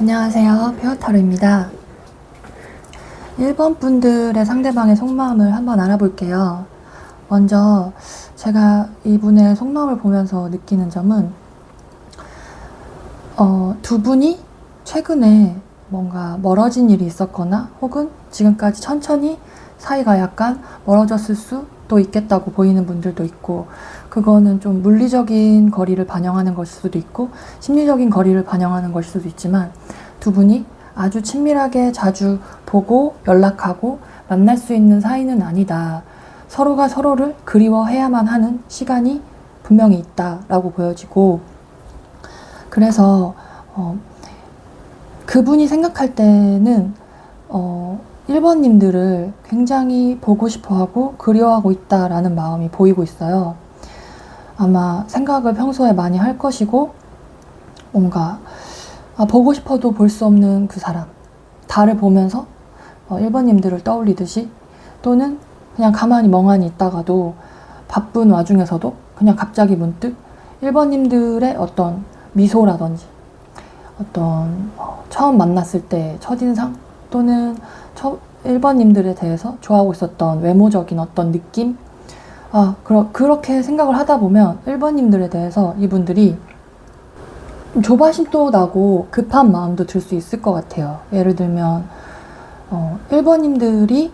안녕하세요. 페어타로입니다. 1번 분들의 상대방의 속마음을 한번 알아볼게요. 먼저 제가 이분의 속마음을 보면서 느끼는 점은 두 분이 최근에 뭔가 멀어진 일이 있었거나 혹은 지금까지 천천히 사이가 약간 멀어졌을 수도 있겠다고 보이는 분들도 있고, 그거는 좀 물리적인 거리를 반영하는 것일 수도 있고 심리적인 거리를 반영하는 것일 수도 있지만, 두 분이 아주 친밀하게 자주 보고 연락하고 만날 수 있는 사이는 아니다. 서로가 서로를 그리워해야만 하는 시간이 분명히 있다라고 보여지고, 그래서 그분이 생각할 때는 1번님들을 굉장히 보고 싶어하고 그리워하고 있다라는 마음이 보이고 있어요. 아마 생각을 평소에 많이 할 것이고, 뭔가 보고 싶어도 볼 수 없는 그 사람, 달을 보면서 1번님들을 떠올리듯이, 또는 그냥 가만히 멍하니 있다가도 바쁜 와중에서도 그냥 갑자기 문득 1번님들의 어떤 미소라든지 어떤 처음 만났을 때 첫인상, 또는 1번님들에 대해서 좋아하고 있었던 외모적인 어떤 느낌, 그렇게 생각을 하다 보면 1번님들에 대해서 이분들이 조바심도 나고 급한 마음도 들 수 있을 것 같아요. 예를 들면 1번님들이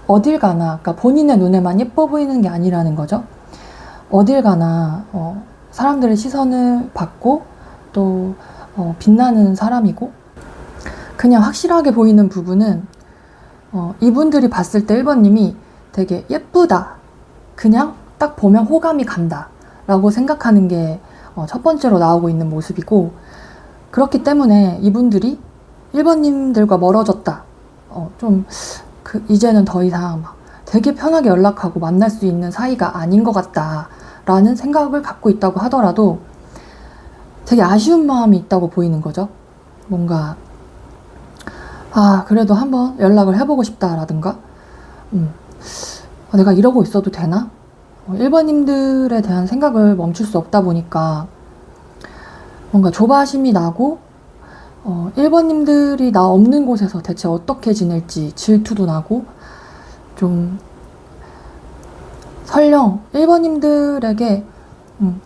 어딜 가나, 그러니까 본인의 눈에만 예뻐 보이는 게 아니라는 거죠. 어딜 가나 사람들의 시선을 받고 또 빛나는 사람이고, 그냥 확실하게 보이는 부분은 이분들이 봤을 때 1번님이 되게 예쁘다, 그냥 딱 보면 호감이 간다 라고 생각하는 게 첫 번째로 나오고 있는 모습이고, 그렇기 때문에 이분들이 1번님들과 멀어졌다, 이제는 더 이상 되게 편하게 연락하고 만날 수 있는 사이가 아닌 것 같다 라는 생각을 갖고 있다고 하더라도 되게 아쉬운 마음이 있다고 보이는 거죠. 뭔가 그래도 한번 연락을 해보고 싶다라든가, 내가 이러고 있어도 되나? 1번님들에 대한 생각을 멈출 수 없다 보니까 뭔가 조바심이 나고, 1번님들이 나 없는 곳에서 대체 어떻게 지낼지 질투도 나고, 좀 설령 1번님들에게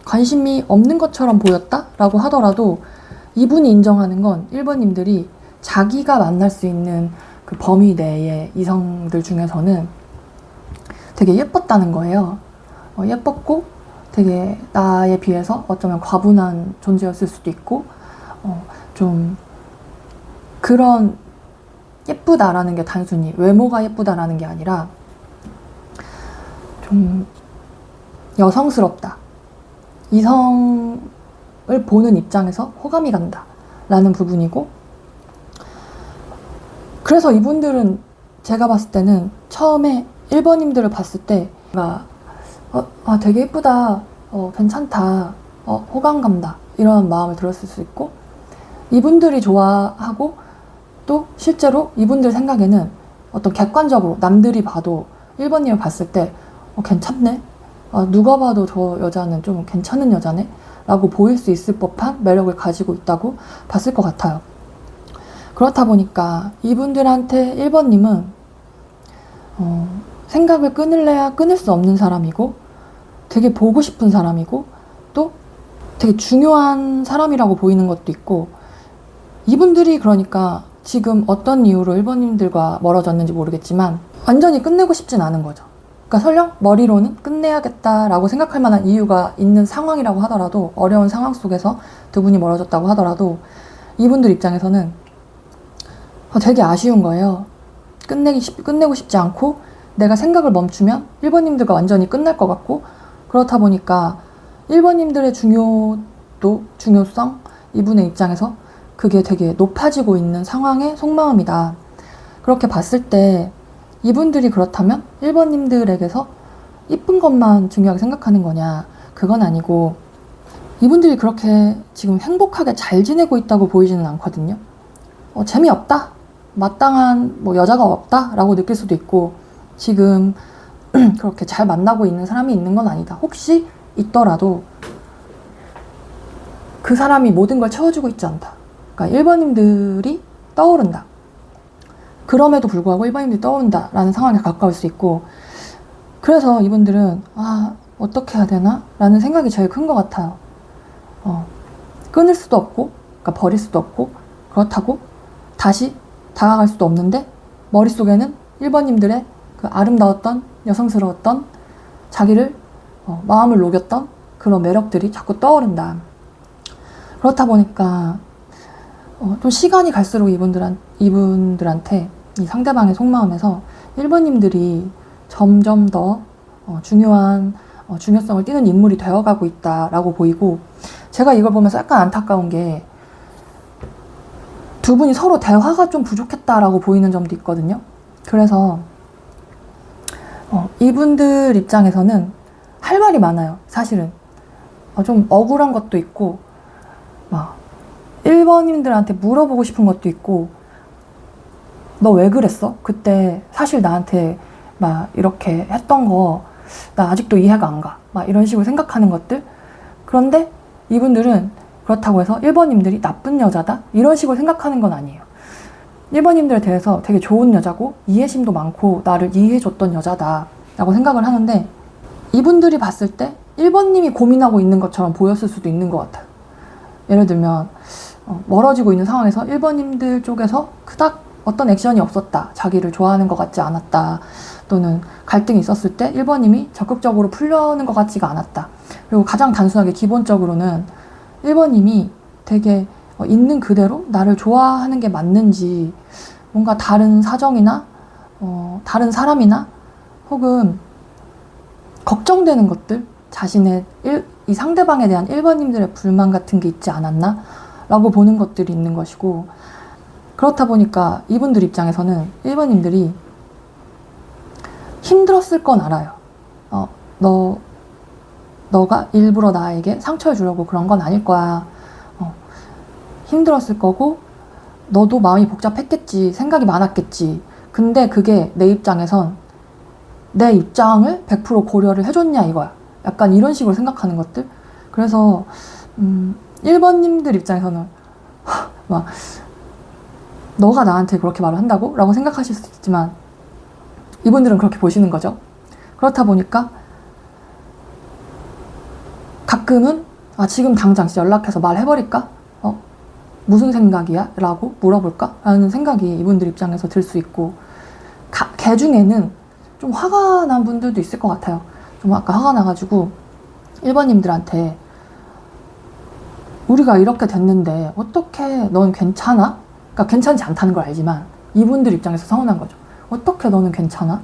관심이 없는 것처럼 보였다 라고 하더라도, 이분이 인정하는 건 1번님들이 자기가 만날 수 있는 그 범위 내의 이성들 중에서는 되게 예뻤다는 거예요. 예뻤고 되게 나에 비해서 어쩌면 과분한 존재였을 수도 있고, 좀 그런 예쁘다라는 게 단순히 외모가 예쁘다라는 게 아니라 좀 여성스럽다, 이성을 보는 입장에서 호감이 간다 라는 부분이고, 그래서 이분들은 제가 봤을 때는 처음에 1번님들을 봤을 때 되게 예쁘다, 괜찮다, 호감 간다 이런 마음을 들었을 수 있고, 이분들이 좋아하고 또 실제로 이분들 생각에는 어떤 객관적으로 남들이 봐도 1번님을 봤을 때 괜찮네, 누가 봐도 저 여자는 좀 괜찮은 여자네 라고 보일 수 있을 법한 매력을 가지고 있다고 봤을 것 같아요. 그렇다 보니까 이분들한테 1번님은 생각을 끊을래야 끊을 수 없는 사람이고, 되게 보고 싶은 사람이고, 또 되게 중요한 사람이라고 보이는 것도 있고, 이분들이 그러니까 지금 어떤 이유로 1번님들과 멀어졌는지 모르겠지만 완전히 끝내고 싶진 않은 거죠. 그러니까 설령 머리로는 끝내야겠다라고 생각할 만한 이유가 있는 상황이라고 하더라도, 어려운 상황 속에서 두 분이 멀어졌다고 하더라도 이분들 입장에서는 되게 아쉬운 거예요. 끝내고 싶지 않고, 내가 생각을 멈추면 1번님들과 완전히 끝날 것 같고, 그렇다 보니까 1번님들의 중요성, 이분의 입장에서 그게 되게 높아지고 있는 상황의 속마음이다. 그렇게 봤을 때 이분들이 그렇다면 1번님들에게서 이쁜 것만 중요하게 생각하는 거냐? 그건 아니고, 이분들이 그렇게 지금 행복하게 잘 지내고 있다고 보이지는 않거든요. 재미없다, 마땅한 여자가 없다 라고 느낄 수도 있고, 지금 그렇게 잘 만나고 있는 사람이 있는 건 아니다. 혹시 있더라도 그 사람이 모든 걸 채워주고 있지 않다. 그러니까 1번님들이 떠오른다. 그럼에도 불구하고 1번님들이 떠오른다라는 상황에 가까울 수 있고, 그래서 이분들은 어떻게 해야 되나? 라는 생각이 제일 큰 것 같아요. 끊을 수도 없고, 그러니까 버릴 수도 없고, 그렇다고 다시 다가갈 수도 없는데, 머릿속에는 1번님들의 그 아름다웠던, 여성스러웠던, 자기를 마음을 녹였던 그런 매력들이 자꾸 떠오른다. 그렇다 보니까 좀 시간이 갈수록 이분들한테 이 상대방의 속마음에서 1번님들이 점점 더 중요한 중요성을 띠는 인물이 되어가고 있다라고 보이고, 제가 이걸 보면서 약간 안타까운 게 두 분이 서로 대화가 좀 부족했다라고 보이는 점도 있거든요. 그래서 이분들 입장에서는 할 말이 많아요. 사실은 좀 억울한 것도 있고, 막 1번님들한테 물어보고 싶은 것도 있고, 너 왜 그랬어? 그때 사실 나한테 막 이렇게 했던 거 나 아직도 이해가 안 가. 막 이런 식으로 생각하는 것들. 그런데 이분들은 그렇다고 해서 1번님들이 나쁜 여자다? 이런 식으로 생각하는 건 아니에요. 1번님들에 대해서 되게 좋은 여자고 이해심도 많고 나를 이해해줬던 여자다 라고 생각을 하는데, 이분들이 봤을 때 1번님이 고민하고 있는 것처럼 보였을 수도 있는 것 같아요. 예를 들면 멀어지고 있는 상황에서 1번님들 쪽에서 그닥 어떤 액션이 없었다, 자기를 좋아하는 것 같지 않았다, 또는 갈등이 있었을 때 1번님이 적극적으로 풀려는 것 같지가 않았다. 그리고 가장 단순하게 기본적으로는 1번님이 되게 있는 그대로 나를 좋아하는 게 맞는지, 뭔가 다른 사정이나 다른 사람이나 혹은 걱정되는 것들, 자신의 이 상대방에 대한 1번님들의 불만 같은 게 있지 않았나? 라고 보는 것들이 있는 것이고, 그렇다 보니까 이분들 입장에서는 1번님들이 힘들었을 건 알아요. 너가 일부러 나에게 상처를 주려고 그런 건 아닐 거야. 힘들었을 거고, 너도 마음이 복잡했겠지, 생각이 많았겠지. 근데 그게 내 입장에선 내 입장을 100% 고려를 해줬냐 이거야. 약간 이런 식으로 생각하는 것들. 그래서 1번님들 입장에서는 막 너가 나한테 그렇게 말을 한다고? 라고 생각하실 수 있지만, 이분들은 그렇게 보시는 거죠. 그렇다 보니까 가끔은 지금 당장 진짜 연락해서 말해버릴까? 무슨 생각이야? 라고 물어볼까? 라는 생각이 이분들 입장에서 들 수 있고, 걔 중에는 좀 화가 난 분들도 있을 것 같아요. 좀 아까 화가 나가지고 1번님들한테 우리가 이렇게 됐는데 어떻게 넌 괜찮아? 그러니까 괜찮지 않다는 걸 알지만 이분들 입장에서 서운한 거죠. 어떻게 너는 괜찮아?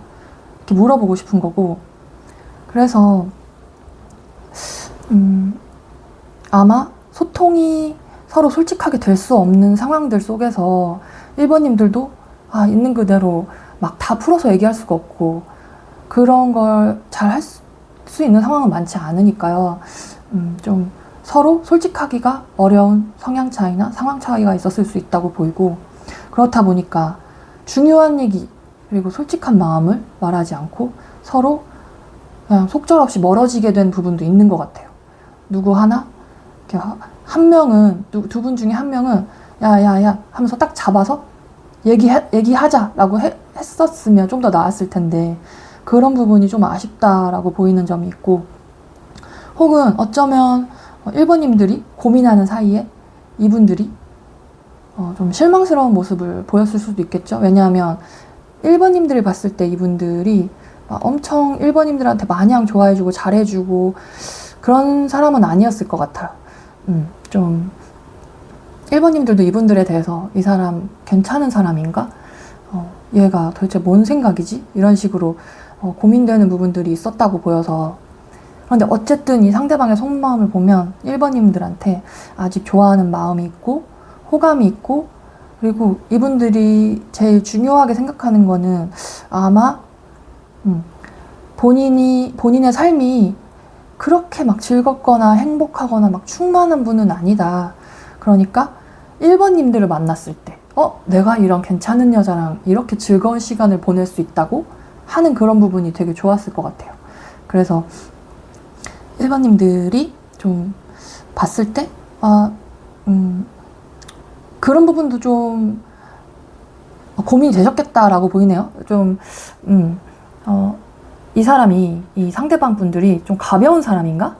이렇게 물어보고 싶은 거고. 그래서 아마 소통이 서로 솔직하게 될 수 없는 상황들 속에서 1번님들도 있는 그대로 막 다 풀어서 얘기할 수가 없고, 그런 걸 잘 할 수 있는 상황은 많지 않으니까요. 좀 서로 솔직하기가 어려운 성향 차이나 상황 차이가 있었을 수 있다고 보이고, 그렇다 보니까 중요한 얘기 그리고 솔직한 마음을 말하지 않고 서로 그냥 속절없이 멀어지게 된 부분도 있는 것 같아요. 누구 하나? 한 명은, 두 분 중에 한 명은 야야야 하면서 딱 잡아서 얘기하자라고 했었으면 좀 더 나았을 텐데, 그런 부분이 좀 아쉽다라고 보이는 점이 있고, 혹은 어쩌면 1번님들이 고민하는 사이에 이분들이 좀 실망스러운 모습을 보였을 수도 있겠죠. 왜냐하면 1번님들이 봤을 때 이분들이 엄청 1번님들한테 마냥 좋아해주고 잘해주고 그런 사람은 아니었을 것 같아요. 좀 1번님들도 이분들에 대해서 이 사람 괜찮은 사람인가? 얘가 도대체 뭔 생각이지? 이런 식으로 고민되는 부분들이 있었다고 보여서. 그런데 어쨌든 이 상대방의 속마음을 보면 1번님들한테 아직 좋아하는 마음이 있고 호감이 있고, 그리고 이분들이 제일 중요하게 생각하는 거는 아마 본인의 삶이 그렇게 막 즐겁거나 행복하거나 막 충만한 분은 아니다. 그러니까 1번님들을 만났을 때 내가 이런 괜찮은 여자랑 이렇게 즐거운 시간을 보낼 수 있다고 하는 그런 부분이 되게 좋았을 것 같아요. 그래서 1번님들이 좀 봤을 때 그런 부분도 좀 고민이 되셨겠다라고 보이네요. 좀, 이 사람이, 이 상대방 분들이 좀 가벼운 사람인가?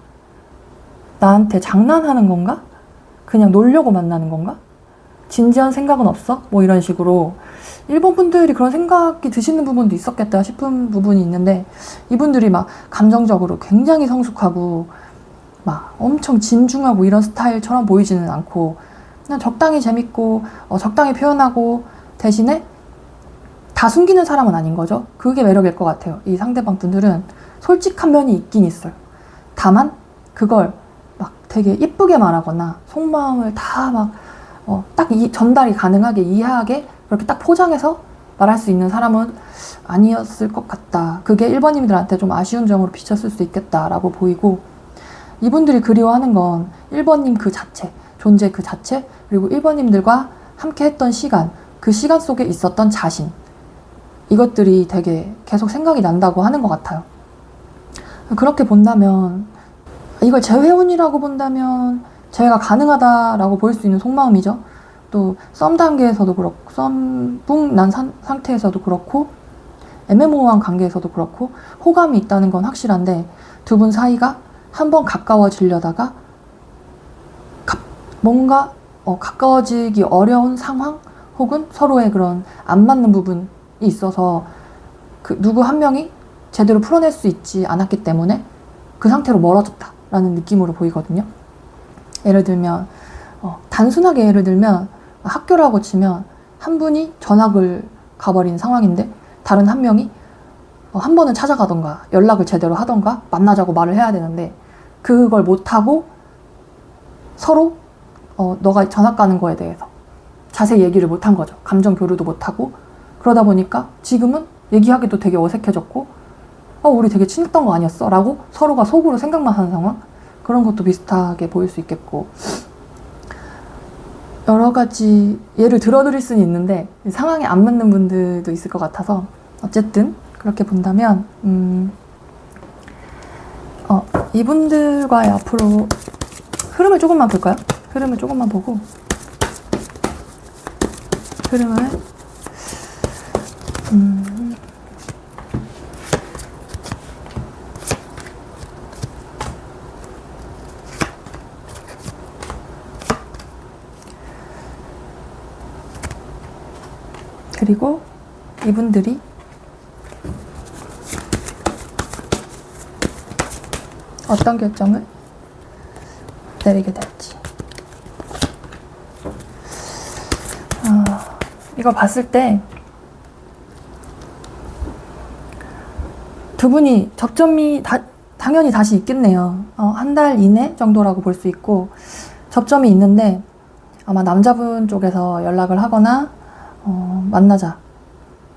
나한테 장난하는 건가? 그냥 놀려고 만나는 건가? 진지한 생각은 없어? 뭐 이런 식으로 일본 분들이 그런 생각이 드시는 부분도 있었겠다 싶은 부분이 있는데, 이분들이 막 감정적으로 굉장히 성숙하고 막 엄청 진중하고 이런 스타일처럼 보이지는 않고, 그냥 적당히 재밌고 적당히 표현하고, 대신에 다 숨기는 사람은 아닌 거죠. 그게 매력일 것 같아요. 이 상대방 분들은 솔직한 면이 있긴 있어요. 다만 그걸 막 되게 이쁘게 말하거나 속마음을 다 막 딱 전달이 가능하게 이해하게 그렇게 딱 포장해서 말할 수 있는 사람은 아니었을 것 같다. 그게 1번님들한테 좀 아쉬운 점으로 비쳤을 수 있겠다라고 보이고, 이분들이 그리워하는 건 1번님 그 자체, 존재 그 자체, 그리고 1번님들과 함께 했던 시간, 그 시간 속에 있었던 자신, 이것들이 되게 계속 생각이 난다고 하는 것 같아요. 그렇게 본다면, 이걸 재회운이라고 본다면 재회가 가능하다라고 볼 수 있는 속마음이죠. 또 썸 단계에서도 그렇고, 썸붕 난 상태에서도 그렇고, 애매모호한 관계에서도 그렇고 호감이 있다는 건 확실한데, 두 분 사이가 한번 가까워지려다가 뭔가 가까워지기 어려운 상황, 혹은 서로의 그런 안 맞는 부분이 있어서 그 누구 한 명이 제대로 풀어낼 수 있지 않았기 때문에 그 상태로 멀어졌다라는 느낌으로 보이거든요. 예를 들면 단순하게 예를 들면 학교라고 치면 한 분이 전학을 가버린 상황인데, 다른 한 명이 한 번은 찾아가던가 연락을 제대로 하던가 만나자고 말을 해야 되는데, 그걸 못하고 서로 너가 전학 가는 거에 대해서 자세히 얘기를 못한 거죠. 감정 교류도 못하고. 그러다 보니까 지금은 얘기하기도 되게 어색해졌고, 우리 되게 친했던 거 아니었어? 라고 서로가 속으로 생각만 하는 상황? 그런 것도 비슷하게 보일 수 있겠고, 여러 가지 예를 들어드릴 수는 있는데 상황에 안 맞는 분들도 있을 것 같아서, 어쨌든 그렇게 본다면 이분들과의 앞으로 흐름을 조금만 볼까요? 흐름을 조금만 보고, 흐름을 그리고 이분들이 어떤 결정을 내리게 될지. 이걸 봤을 때 두 분이 접점이 당연히 다시 있겠네요. 한 달 이내 정도라고 볼 수 있고, 접점이 있는데 아마 남자분 쪽에서 연락을 하거나 만나자,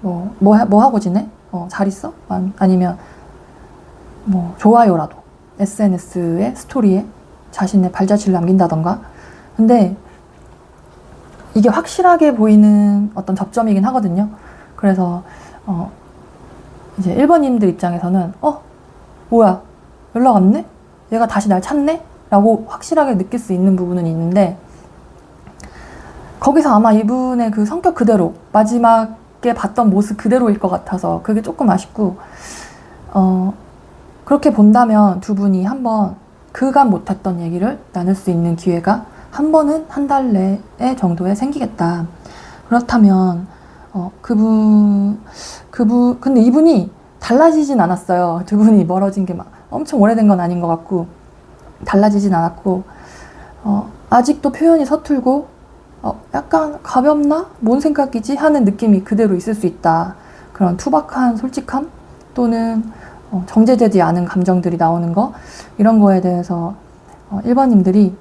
뭐 하고 지내? 잘 있어? 아니면 뭐 좋아요라도 SNS에 스토리에 자신의 발자취를 남긴다던가. 근데 이게 확실하게 보이는 어떤 접점이긴 하거든요. 그래서 이제 1번님들 입장에서는 뭐야, 연락 왔네? 얘가 다시 날 찾네? 라고 확실하게 느낄 수 있는 부분은 있는데, 거기서 아마 이분의 그 성격 그대로, 마지막에 봤던 모습 그대로일 것 같아서 그게 조금 아쉽고, 그렇게 본다면 두 분이 한번 그간 못했던 얘기를 나눌 수 있는 기회가 한 번은 한 달 내에 정도에 생기겠다. 그렇다면 근데 이분이 달라지진 않았어요. 두 분이 멀어진 게 막 엄청 오래된 건 아닌 것 같고, 달라지진 않았고, 아직도 표현이 서툴고, 약간 가볍나? 뭔 생각이지? 하는 느낌이 그대로 있을 수 있다. 그런 투박한 솔직함, 또는 정제되지 않은 감정들이 나오는 거, 이런 거에 대해서 1번님들이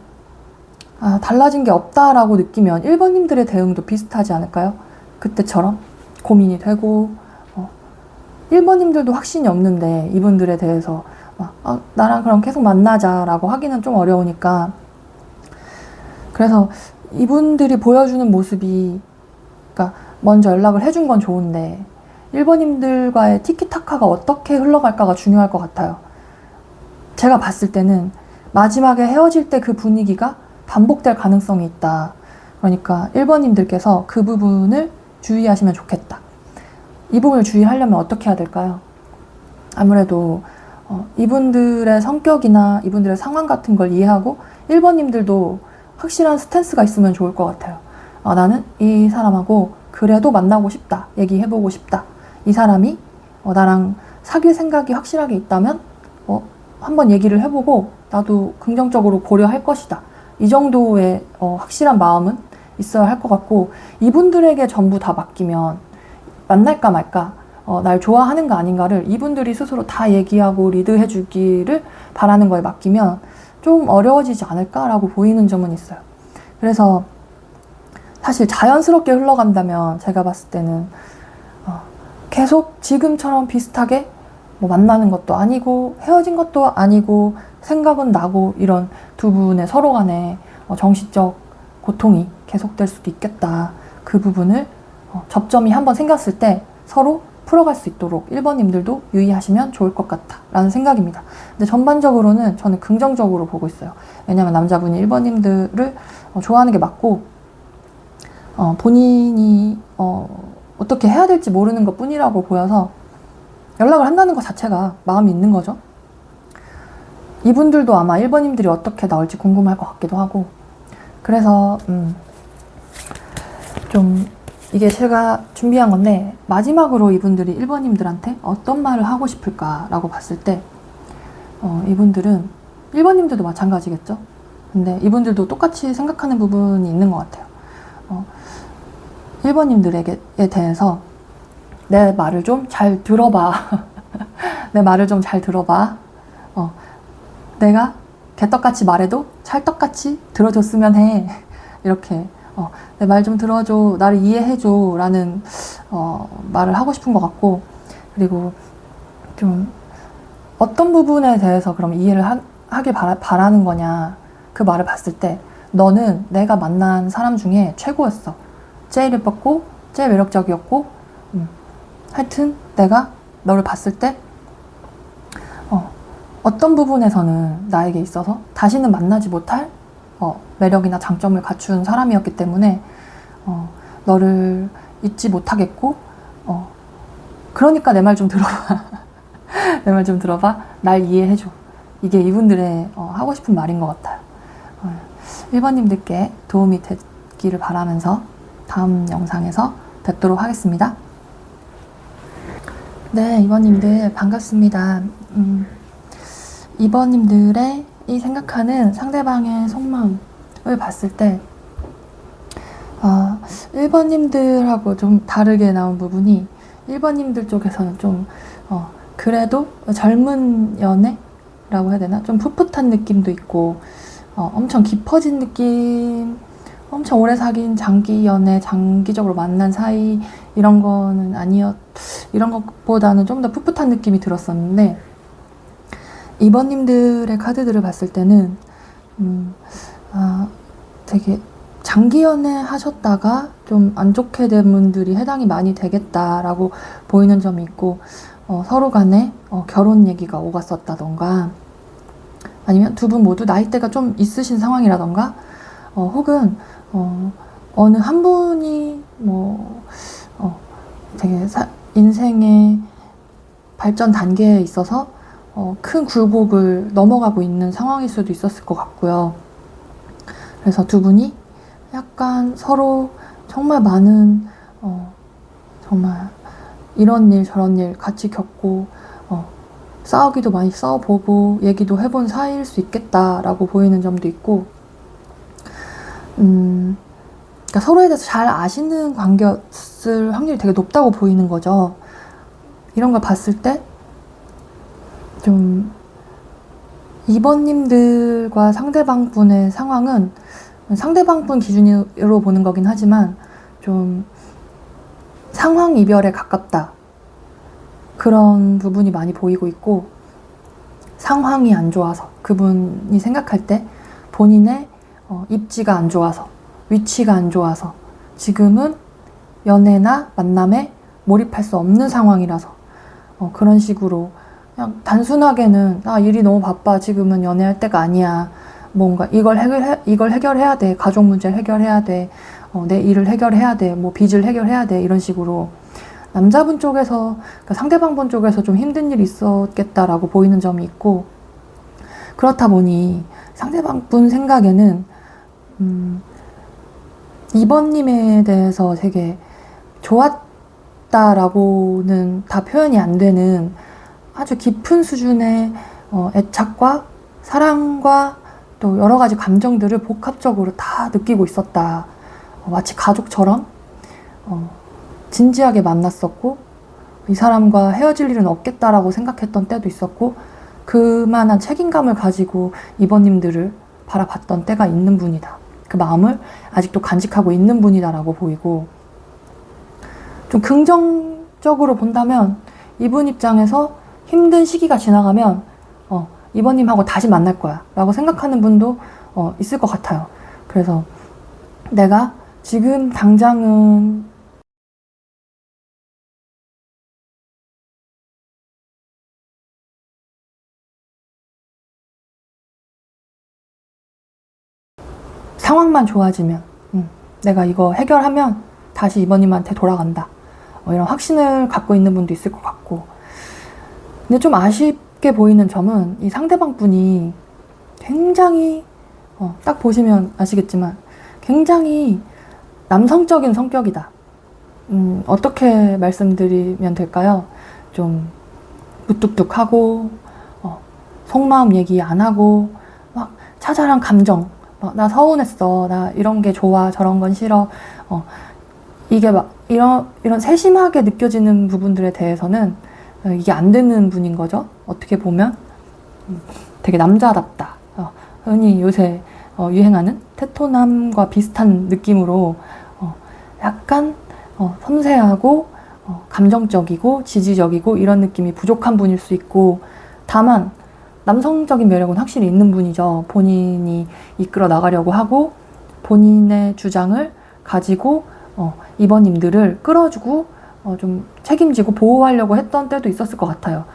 달라진 게 없다라고 느끼면 1번님들의 대응도 비슷하지 않을까요? 그때처럼 고민이 되고, 1번님들도 확신이 없는데 이분들에 대해서 나랑 그럼 계속 만나자라고 하기는 좀 어려우니까, 그래서 이분들이 보여주는 모습이, 그러니까 먼저 연락을 해준 건 좋은데 1번님들과의 티키타카가 어떻게 흘러갈까가 중요할 것 같아요. 제가 봤을 때는 마지막에 헤어질 때 그 분위기가 반복될 가능성이 있다. 그러니까 1번님들께서 그 부분을 주의하시면 좋겠다. 이 부분을 주의하려면 어떻게 해야 될까요? 아무래도 이분들의 성격이나 이분들의 상황 같은 걸 이해하고 1번님들도 확실한 스탠스가 있으면 좋을 것 같아요. 나는 이 사람하고 그래도 만나고 싶다. 얘기해보고 싶다. 이 사람이 나랑 사귈 생각이 확실하게 있다면 한번 얘기를 해보고 나도 긍정적으로 고려할 것이다. 이 정도의 확실한 마음은 있어야 할 것 같고, 이분들에게 전부 다 맡기면 만날까 말까, 날 좋아하는가 아닌가를 이분들이 스스로 다 얘기하고 리드해 주기를 바라는 거에 맡기면 좀 어려워지지 않을까라고 보이는 점은 있어요. 그래서 사실 자연스럽게 흘러간다면 제가 봤을 때는 계속 지금처럼 비슷하게 뭐 만나는 것도 아니고 헤어진 것도 아니고 생각은 나고, 이런 두 분의 서로 간에 정신적 고통이 계속될 수도 있겠다. 그 부분을 접점이 한번 생겼을 때 서로 풀어갈 수 있도록 1번님들도 유의하시면 좋을 것 같다 라는 생각입니다. 근데 전반적으로는 저는 긍정적으로 보고 있어요. 왜냐면 남자분이 1번님들을 좋아하는 게 맞고, 본인이 어떻게 해야 될지 모르는 것 뿐이라고 보여서 연락을 한다는 것 자체가 마음이 있는 거죠. 이분들도 아마 1번님들이 어떻게 나올지 궁금할 것 같기도 하고, 그래서 좀 이게 제가 준비한 건데, 마지막으로 이분들이 1번님들한테 어떤 말을 하고 싶을까라고 봤을 때 이분들은 1번님들도 마찬가지겠죠. 근데 이분들도 똑같이 생각하는 부분이 있는 것 같아요. 1번님들에게 대해서 내 말을 좀 잘 들어봐. 내 말을 좀 잘 들어봐. 내가 개떡같이 말해도 찰떡같이 들어줬으면 해. 이렇게 내 말 좀 들어줘, 나를 이해해줘 라는 말을 하고 싶은 것 같고, 그리고 좀 어떤 부분에 대해서 그럼 이해를 하길 바라는 거냐, 그 말을 봤을 때 너는 내가 만난 사람 중에 최고였어. 제일 예뻤고 제일 매력적이었고, 하여튼 내가 너를 봤을 때 어떤 부분에서는 나에게 있어서 다시는 만나지 못할 매력이나 장점을 갖춘 사람이었기 때문에 너를 잊지 못하겠고, 그러니까 내 말 좀 들어봐. 내 말 좀 들어봐. 날 이해해줘. 이게 이분들의 하고 싶은 말인 것 같아요. 1번님들께 도움이 되기를 바라면서 다음 영상에서 뵙도록 하겠습니다. 네, 2번님들 반갑습니다. 2번님들의 이 생각하는 상대방의 속마음을 봤을 때 1번님들하고 좀 다르게 나온 부분이, 1번님들 쪽에서는 좀 그래도 젊은 연애라고 해야 되나? 좀 풋풋한 느낌도 있고, 엄청 깊어진 느낌, 엄청 오래 사귄 장기 연애, 장기적으로 만난 사이, 이런 거는 이런 것보다는 좀 더 풋풋한 느낌이 들었었는데, 2번님들의 카드들을 봤을 때는 되게 장기 연애 하셨다가 좀 안 좋게 된 분들이 해당이 많이 되겠다라고 보이는 점이 있고, 서로 간에 결혼 얘기가 오갔었다던가, 아니면 두 분 모두 나이대가 좀 있으신 상황이라던가, 혹은 어느 한 분이 되게 인생의 발전 단계에 있어서 큰 굴곡을 넘어가고 있는 상황일 수도 있었을 것 같고요. 그래서 두 분이 약간 서로 정말 많은 정말 이런 일 저런 일 같이 겪고 싸우기도 많이 싸워보고 얘기도 해본 사이일 수 있겠다라고 보이는 점도 있고, 그러니까 서로에 대해서 잘 아시는 관계였을 확률이 되게 높다고 보이는 거죠. 이런 걸 봤을 때 좀 2번님들과 상대방 분의 상황은 상대방 분 기준으로 보는 거긴 하지만 좀 상황 이별에 가깝다, 그런 부분이 많이 보이고 있고, 상황이 안 좋아서, 그분이 생각할 때 본인의 입지가 안 좋아서, 위치가 안 좋아서 지금은 연애나 만남에 몰입할 수 없는 상황이라서 그런 식으로 그냥 단순하게는 일이 너무 바빠, 지금은 연애할 때가 아니야, 뭔가 이걸 해결해야 돼. 가족 문제를 해결해야 돼. 내 일을 해결해야 돼. 뭐 빚을 해결해야 돼. 이런 식으로 남자분 쪽에서, 그러니까 상대방분 쪽에서 좀 힘든 일이 있었겠다라고 보이는 점이 있고, 그렇다 보니 상대방분 생각에는 이번님에 대해서 되게 좋았다라고는 다 표현이 안 되는 아주 깊은 수준의 애착과 사랑과 또 여러 가지 감정들을 복합적으로 다 느끼고 있었다. 마치 가족처럼 진지하게 만났었고, 이 사람과 헤어질 일은 없겠다라고 생각했던 때도 있었고, 그만한 책임감을 가지고 이번님들을 바라봤던 때가 있는 분이다. 그 마음을 아직도 간직하고 있는 분이다라고 보이고, 좀 긍정적으로 본다면 이분 입장에서 힘든 시기가 지나가면 이번님하고 다시 만날 거야 라고 생각하는 분도 있을 것 같아요. 그래서 내가 지금 당장은 상황만 좋아지면 내가 이거 해결하면 다시 이번님한테 돌아간다, 이런 확신을 갖고 있는 분도 있을 것 같고. 근데 좀 아쉽게 보이는 점은 이 상대방 분이 굉장히 딱 보시면 아시겠지만 굉장히 남성적인 성격이다. 어떻게 말씀드리면 될까요? 좀 무뚝뚝하고 속마음 얘기 안 하고 막 자잘한 감정, 나 서운했어, 나 이런 게 좋아, 저런 건 싫어, 이게 막 이런 세심하게 느껴지는 부분들에 대해서는 이게 안 되는 분인 거죠. 어떻게 보면 되게 남자답다. 흔히 요새 유행하는 테토남과 비슷한 느낌으로 약간 섬세하고 감정적이고 지지적이고 이런 느낌이 부족한 분일 수 있고, 다만 남성적인 매력은 확실히 있는 분이죠. 본인이 이끌어 나가려고 하고 본인의 주장을 가지고 이번님들을 끌어주고 좀 책임지고 보호하려고 했던 때도 있었을 것 같아요.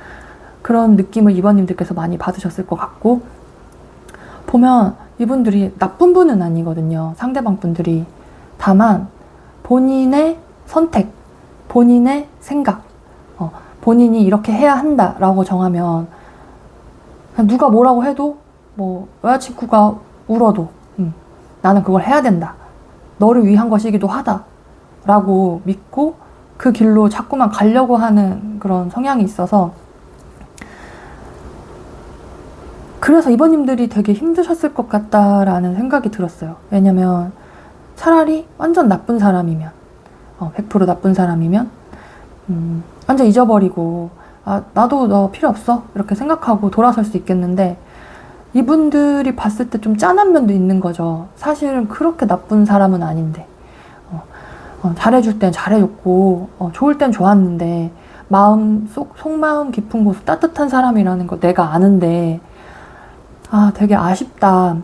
그런 느낌을 이번님들께서 많이 받으셨을 것 같고, 보면 이분들이 나쁜 분은 아니거든요. 상대방 분들이. 다만 본인의 선택, 본인의 생각, 본인이 이렇게 해야 한다라고 정하면 누가 뭐라고 해도, 뭐 여자친구가 울어도 나는 그걸 해야 된다, 너를 위한 것이기도 하다 라고 믿고 그 길로 자꾸만 가려고 하는 그런 성향이 있어서, 그래서 이번님들이 되게 힘드셨을 것 같다라는 생각이 들었어요. 왜냐면 차라리 완전 나쁜 사람이면 100% 나쁜 사람이면 완전 잊어버리고 나도 너 필요 없어 이렇게 생각하고 돌아설 수 있겠는데, 이분들이 봤을 때 좀 짠한 면도 있는 거죠. 사실은 그렇게 나쁜 사람은 아닌데, 잘해줄 땐 잘해줬고 좋을 땐 좋았는데, 속마음 깊은 곳 따뜻한 사람이라는 거 내가 아는데, 되게 아쉽다,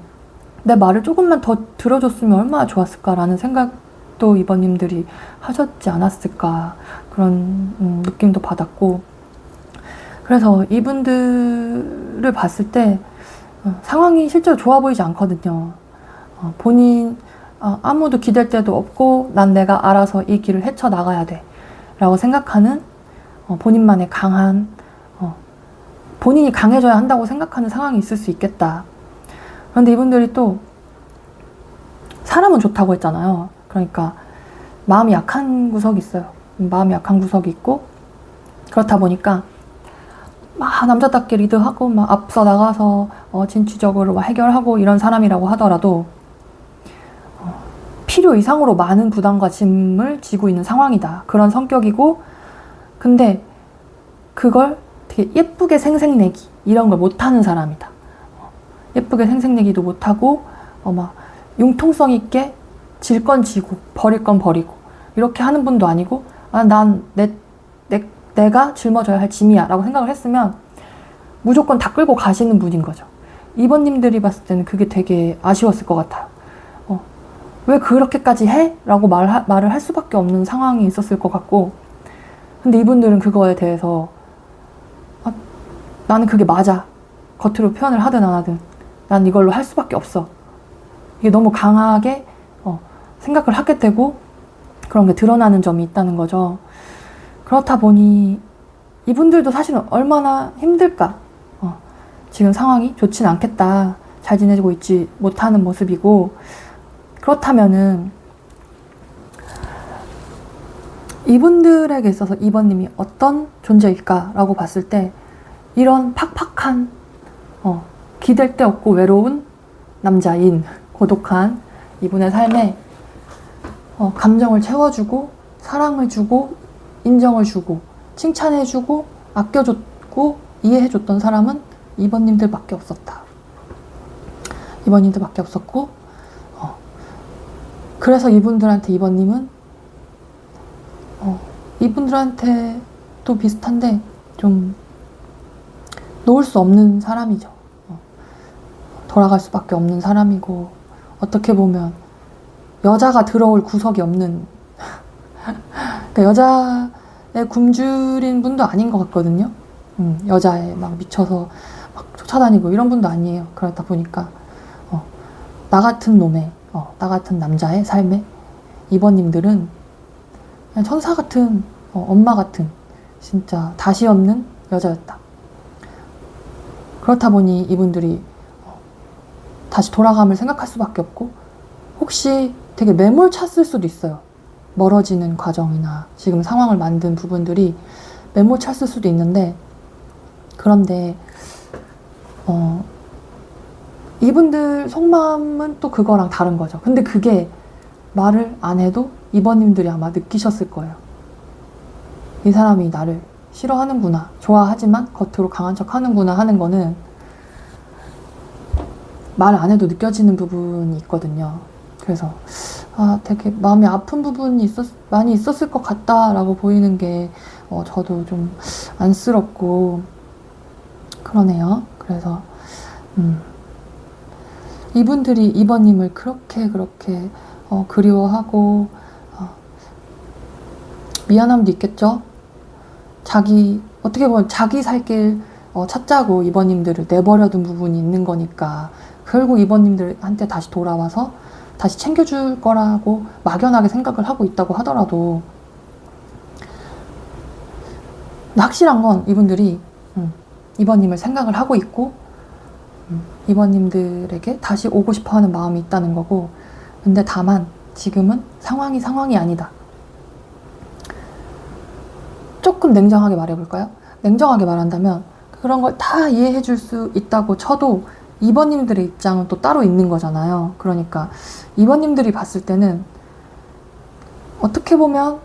내 말을 조금만 더 들어줬으면 얼마나 좋았을까라는 생각도 이번님들이 하셨지 않았을까, 그런 느낌도 받았고. 그래서 이분들을 봤을 때 상황이 실제로 좋아 보이지 않거든요. 본인 아무도 기댈 데도 없고 난 내가 알아서 이 길을 헤쳐나가야 돼 라고 생각하는 본인만의 강한, 본인이 강해져야 한다고 생각하는 상황이 있을 수 있겠다. 그런데 이분들이 또 사람은 좋다고 했잖아요. 그러니까 마음이 약한 구석이 있어요. 마음이 약한 구석이 있고, 그렇다 보니까 막 남자답게 리드하고 막 앞서 나가서 진취적으로 막 해결하고 이런 사람이라고 하더라도 필요 이상으로 많은 부담과 짐을 지고 있는 상황이다, 그런 성격이고, 근데 그걸 되게 예쁘게 생색내기 이런 걸 못하는 사람이다. 예쁘게 생색내기도 못하고 막 융통성 있게 질 건 지고 버릴 건 버리고 이렇게 하는 분도 아니고, 내가 짊어져야 할 짐이야 라고 생각을 했으면 무조건 다 끌고 가시는 분인 거죠. 이번님들이 봤을 때는 그게 되게 아쉬웠을 것 같아요. 왜 그렇게까지 해? 라고 말을 할 수밖에 없는 상황이 있었을 것 같고, 근데 이분들은 그거에 대해서 나는 그게 맞아, 겉으로 표현을 하든 안 하든 난 이걸로 할 수밖에 없어. 이게 너무 강하게 생각을 하게 되고 그런 게 드러나는 점이 있다는 거죠. 그렇다 보니 이분들도 사실은 얼마나 힘들까. 지금 상황이 좋진 않겠다. 잘 지내고 있지 못하는 모습이고, 그렇다면은 이분들에게 있어서 2번님이 어떤 존재일까라고 봤을 때 이런 팍팍한 기댈 데 없고 외로운 남자인 고독한 이분의 삶에 감정을 채워주고 사랑을 주고 인정을 주고 칭찬해주고 아껴줬고 이해해줬던 사람은 2번님들밖에 없었다. 2번님들밖에 없었고 그래서 이분들한테 2번님은 이분들한테도 비슷한데 좀 놓을 수 없는 사람이죠. 돌아갈 수밖에 없는 사람이고 어떻게 보면 여자가 들어올 구석이 없는 그러니까 여자의 굶주린 분도 아닌 것 같거든요. 여자에 막 미쳐서 막 쫓아다니고 이런 분도 아니에요. 그러다 보니까 나 같은 놈의 나 같은 남자의 삶에 2번님들은 그냥 천사 같은 엄마 같은 진짜 다시 없는 여자였다. 그렇다 보니 이분들이 다시 돌아감을 생각할 수밖에 없고 혹시 되게 매몰찼을 수도 있어요. 멀어지는 과정이나 지금 상황을 만든 부분들이 매몰찼을 수도 있는데 그런데 이분들 속마음은 또 그거랑 다른 거죠. 근데 그게 말을 안 해도 2번님들이 아마 느끼셨을 거예요. 이 사람이 나를 싫어하는구나, 좋아하지만 겉으로 강한 척 하는구나 하는 거는 말 안 해도 느껴지는 부분이 있거든요. 그래서 되게 마음이 아픈 부분이 많이 있었을 것 같다라고 보이는 게 저도 좀 안쓰럽고 그러네요. 그래서 이분들이 2번님을 그렇게 그리워하고 미안함도 있겠죠. 어떻게 보면 자기 살 길 찾자고 2번님들을 내버려둔 부분이 있는 거니까 결국 2번님들한테 다시 돌아와서 다시 챙겨줄 거라고 막연하게 생각을 하고 있다고 하더라도 확실한 건 이분들이 2번님을 생각을 하고 있고 2번님들에게 다시 오고 싶어하는 마음이 있다는 거고, 근데 다만 지금은 상황이 아니다. 조금 냉정하게 말해볼까요? 냉정하게 말한다면 그런 걸 다 이해해 줄 수 있다고 쳐도 2번님들의 입장은 또 따로 있는 거잖아요. 그러니까 2번님들이 봤을 때는 어떻게 보면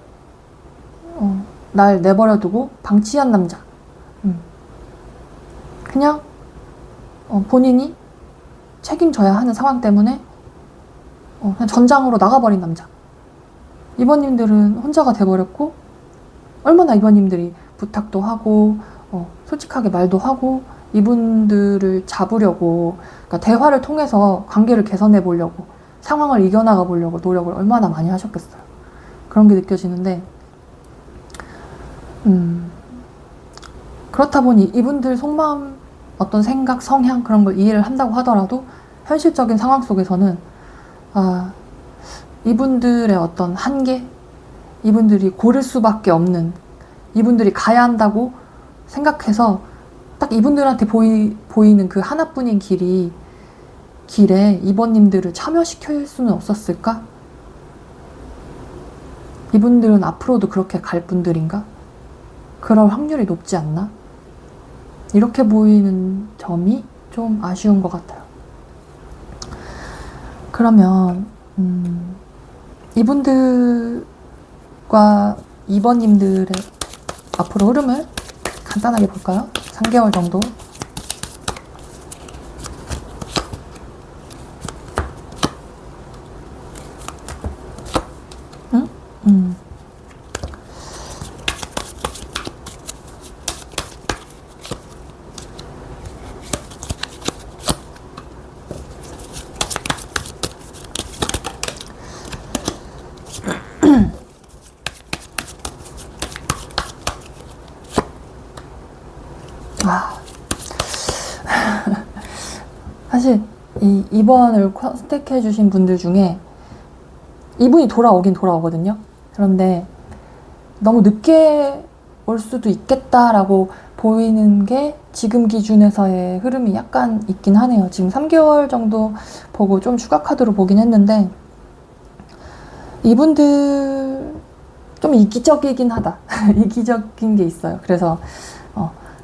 날 내버려두고 방치한 남자, 그냥 본인이 책임져야 하는 상황 때문에 그냥 전장으로 나가버린 남자. 2번님들은 혼자가 돼버렸고 얼마나 2번님들이 부탁도 하고 솔직하게 말도 하고 이분들을 잡으려고, 그러니까 대화를 통해서 관계를 개선해 보려고, 상황을 이겨나가 보려고 노력을 얼마나 많이 하셨겠어요. 그런 게 느껴지는데 그렇다 보니 이분들 속마음, 어떤 생각, 성향 그런 걸 이해를 한다고 하더라도 현실적인 상황 속에서는 이분들의 어떤 한계, 이분들이 고를 수밖에 없는, 이분들이 가야 한다고 생각해서 딱 이분들한테 보이는 그 하나뿐인 길에 2번님들을 참여시킬 수는 없었을까? 이분들은 앞으로도 그렇게 갈 분들인가? 그럴 확률이 높지 않나? 이렇게 보이는 점이 좀 아쉬운 것 같아요. 그러면 이분들과 2번님들의 앞으로 흐름을 간단하게 볼까요? 3개월 정도. 사실 이 2번을 선택해 주신 분들 중에 이분이 돌아오긴 돌아오거든요. 그런데 너무 늦게 올 수도 있겠다라고 보이는 게 지금 기준에서의 흐름이 약간 있긴 하네요. 지금 3개월 정도 보고 좀 추가 카드로 보긴 했는데 이분들 좀 이기적이긴 하다. 이기적인 게 있어요. 그래서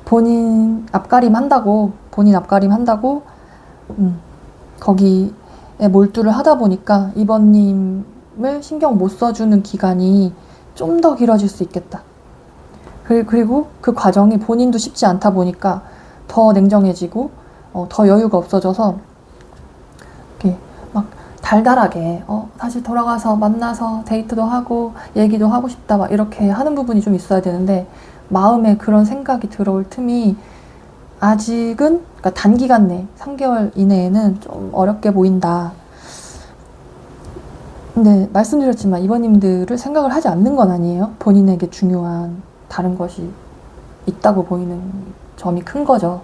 본인 앞가림 한다고 거기에 몰두를 하다 보니까 이번님을 신경 못 써주는 기간이 좀 더 길어질 수 있겠다. 그리고 그 과정이 본인도 쉽지 않다 보니까 더 냉정해지고 더 여유가 없어져서 이렇게 막 달달하게 다시 돌아가서 만나서 데이트도 하고 얘기도 하고 싶다 막 이렇게 하는 부분이 좀 있어야 되는데 마음에 그런 생각이 들어올 틈이 아직은, 그러니까 단기간 내 3개월 이내에는 좀 어렵게 보인다. 근데 말씀드렸지만 이번님들을 생각을 하지 않는 건 아니에요. 본인에게 중요한 다른 것이 있다고 보이는 점이 큰 거죠.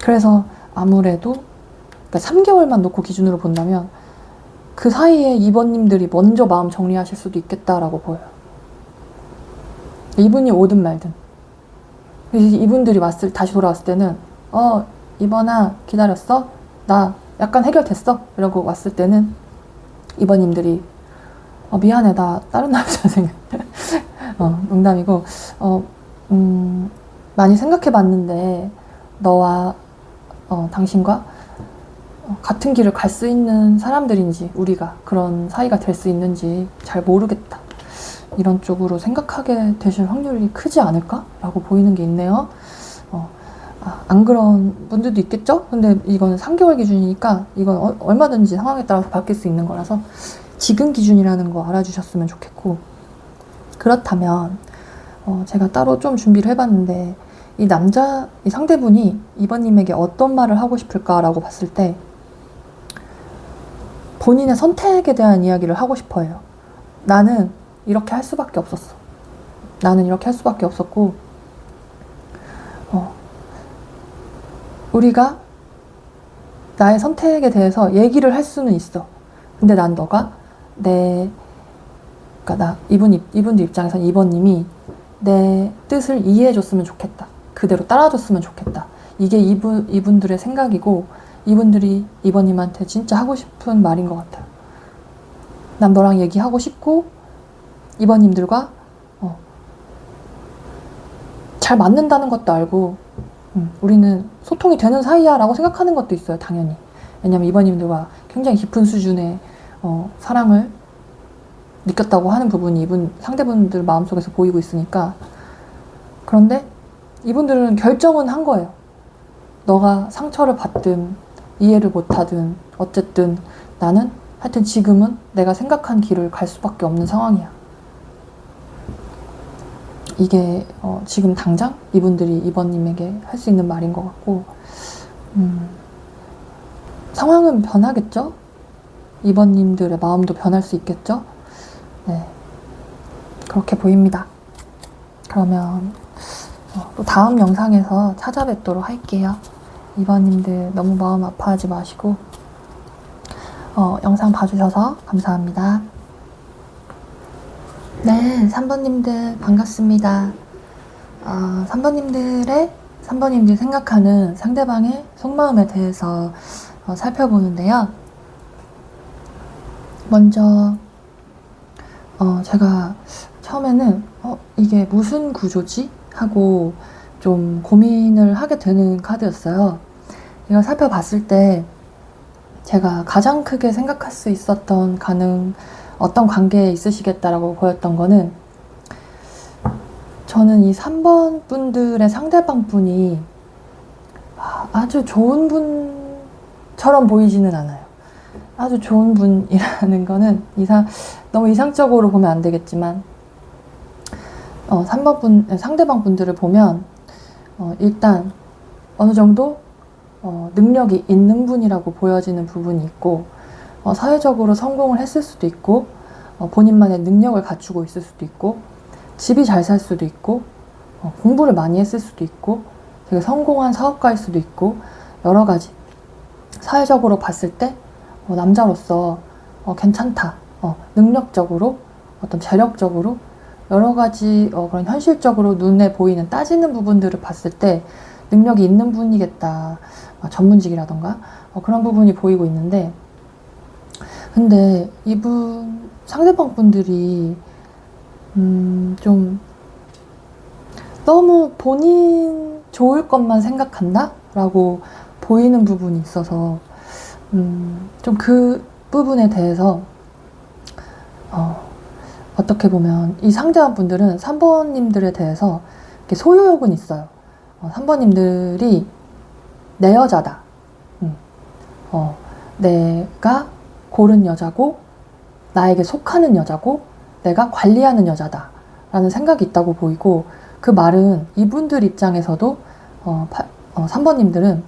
그래서 아무래도 그러니까 3개월만 놓고 기준으로 본다면 그 사이에 이번님들이 먼저 마음 정리하실 수도 있겠다라고 보여요. 이분이 오든 말든. 이분들이 다시 돌아왔을 때는 이번아 기다렸어? 나 약간 해결됐어? 이러고 왔을 때는 이번님들이 미안해 나 다른 남자 생각 농담이고 많이 생각해봤는데 너와 당신과 같은 길을 갈 수 있는 사람들인지 우리가 그런 사이가 될 수 있는지 잘 모르겠다. 이런 쪽으로 생각하게 되실 확률이 크지 않을까? 라고 보이는 게 있네요. 안 그런 분들도 있겠죠? 근데 이건 3개월 기준이니까 이건 얼마든지 상황에 따라서 바뀔 수 있는 거라서 지금 기준이라는 거 알아주셨으면 좋겠고, 그렇다면 제가 따로 좀 준비를 해봤는데 이 상대분이 이번님에게 어떤 말을 하고 싶을까라고 봤을 때 본인의 선택에 대한 이야기를 하고 싶어 해요. 나는 이렇게 할 수밖에 없었어. 나는 이렇게 할 수밖에 없었고 우리가 나의 선택에 대해서 얘기를 할 수는 있어. 근데 난 너가 그러니까 이분들 입장에서 이번님이 내 뜻을 이해해줬으면 좋겠다. 그대로 따라줬으면 좋겠다. 이게 이분들의 생각이고 이분들이 이번님한테 진짜 하고 싶은 말인 것 같아요. 난 너랑 얘기하고 싶고 이번님들과 잘 맞는다는 것도 알고 우리는 소통이 되는 사이야 라고 생각하는 것도 있어요. 당연히. 왜냐면 이번님들과 굉장히 깊은 수준의 사랑을 느꼈다고 하는 부분이 상대분들 마음속에서 보이고 있으니까. 그런데 이분들은 결정은 한 거예요. 너가 상처를 받든 이해를 못하든 어쨌든 나는 하여튼 지금은 내가 생각한 길을 갈 수밖에 없는 상황이야. 이게 지금 당장 이분들이 이번님에게 할 수 있는 말인 것 같고 상황은 변하겠죠? 이번님들의 마음도 변할 수 있겠죠? 네, 그렇게 보입니다. 그러면 또 다음 영상에서 찾아뵙도록 할게요. 이번님들 너무 마음 아파하지 마시고 영상 봐주셔서 감사합니다. 네, 3번님들 반갑습니다. 3번님들이 생각하는 상대방의 속마음에 대해서 살펴보는데요. 먼저 제가 처음에는 이게 무슨 구조지? 하고 좀 고민을 하게 되는 카드였어요. 이걸 살펴봤을 때 제가 가장 크게 생각할 수 있었던 어떤 관계에 있으시겠다라고 보였던 거는, 저는 이 3번 분들의 상대방 분이 아주 좋은 분처럼 보이지는 않아요. 아주 좋은 분이라는 거는 너무 이상적으로 보면 안 되겠지만 3번 상대방 분들을 보면 일단 어느 정도 능력이 있는 분이라고 보여지는 부분이 있고 사회적으로 성공을 했을 수도 있고 본인만의 능력을 갖추고 있을 수도 있고 집이 잘 살 수도 있고 공부를 많이 했을 수도 있고 되게 성공한 사업가일 수도 있고 여러 가지. 사회적으로 봤을 때 남자로서 괜찮다, 능력적으로, 어떤 재력적으로 여러 가지 그런 현실적으로 눈에 보이는 따지는 부분들을 봤을 때 능력이 있는 분이겠다, 전문직이라던가 그런 부분이 보이고 있는데, 근데 이분 상대방 분들이 좀 너무 본인 좋을 것만 생각한다? 라고 보이는 부분이 있어서 좀 그 부분에 대해서 어떻게 보면 이 상대방 분들은 3번님들에 대해서 이렇게 소유욕은 있어요. 3번님들이 내 여자다. 내가 고른 여자고 나에게 속하는 여자고 내가 관리하는 여자다 라는 생각이 있다고 보이고, 그 말은 이분들 입장에서도 3번님들은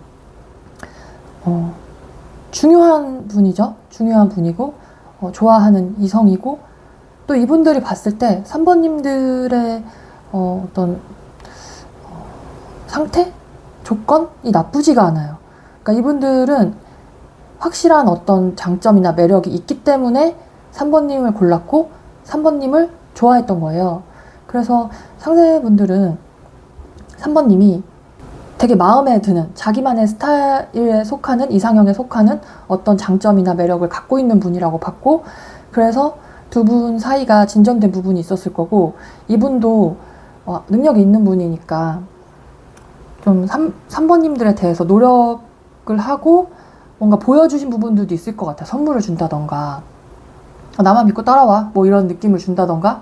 중요한 분이죠. 중요한 분이고 좋아하는 이성이고, 또 이분들이 봤을 때 3번님들의 어떤 상태? 조건이 나쁘지가 않아요. 그러니까 이분들은 확실한 어떤 장점이나 매력이 있기 때문에 3번님을 골랐고 3번님을 좋아했던 거예요. 그래서 상대분들은 3번님이 되게 마음에 드는, 자기만의 스타일에 속하는, 이상형에 속하는 어떤 장점이나 매력을 갖고 있는 분이라고 봤고, 그래서 두 분 사이가 진전된 부분이 있었을 거고, 이분도 능력이 있는 분이니까 좀 3번님들에 대해서 노력을 하고 뭔가 보여주신 부분들도 있을 것 같아요. 선물을 준다던가, 나만 믿고 따라와, 뭐 이런 느낌을 준다던가,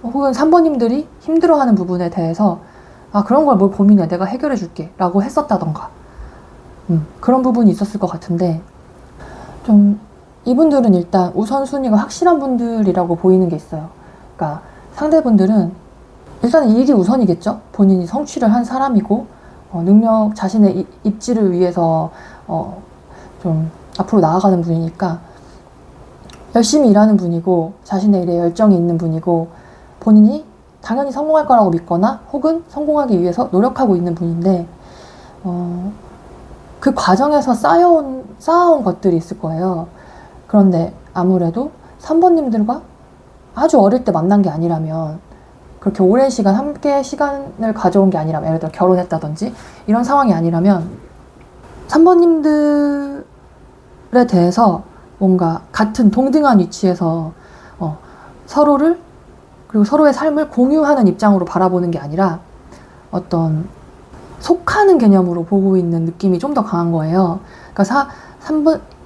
혹은 3번님들이 힘들어하는 부분에 대해서 그런 걸 뭘 고민해, 내가 해결해 줄게 라고 했었다던가, 그런 부분이 있었을 것 같은데, 좀 이분들은 일단 우선순위가 확실한 분들이라고 보이는 게 있어요. 그러니까 상대분들은 일단 일이 우선이겠죠. 본인이 성취를 한 사람이고 능력, 자신의 입지를 위해서 좀 앞으로 나아가는 분이니까 열심히 일하는 분이고 자신의 일에 열정이 있는 분이고, 본인이 당연히 성공할 거라고 믿거나 혹은 성공하기 위해서 노력하고 있는 분인데, 그 과정에서 쌓아온 것들이 있을 거예요. 그런데 아무래도 3번님들과 아주 어릴 때 만난 게 아니라면, 그렇게 오랜 시간 함께 시간을 가져온 게 아니라면, 예를 들어 결혼했다든지 이런 상황이 아니라면 3번님들에 대해서 뭔가 같은 동등한 위치에서 서로를, 그리고 서로의 삶을 공유하는 입장으로 바라보는 게 아니라 어떤 속하는 개념으로 보고 있는 느낌이 좀 더 강한 거예요. 그러니까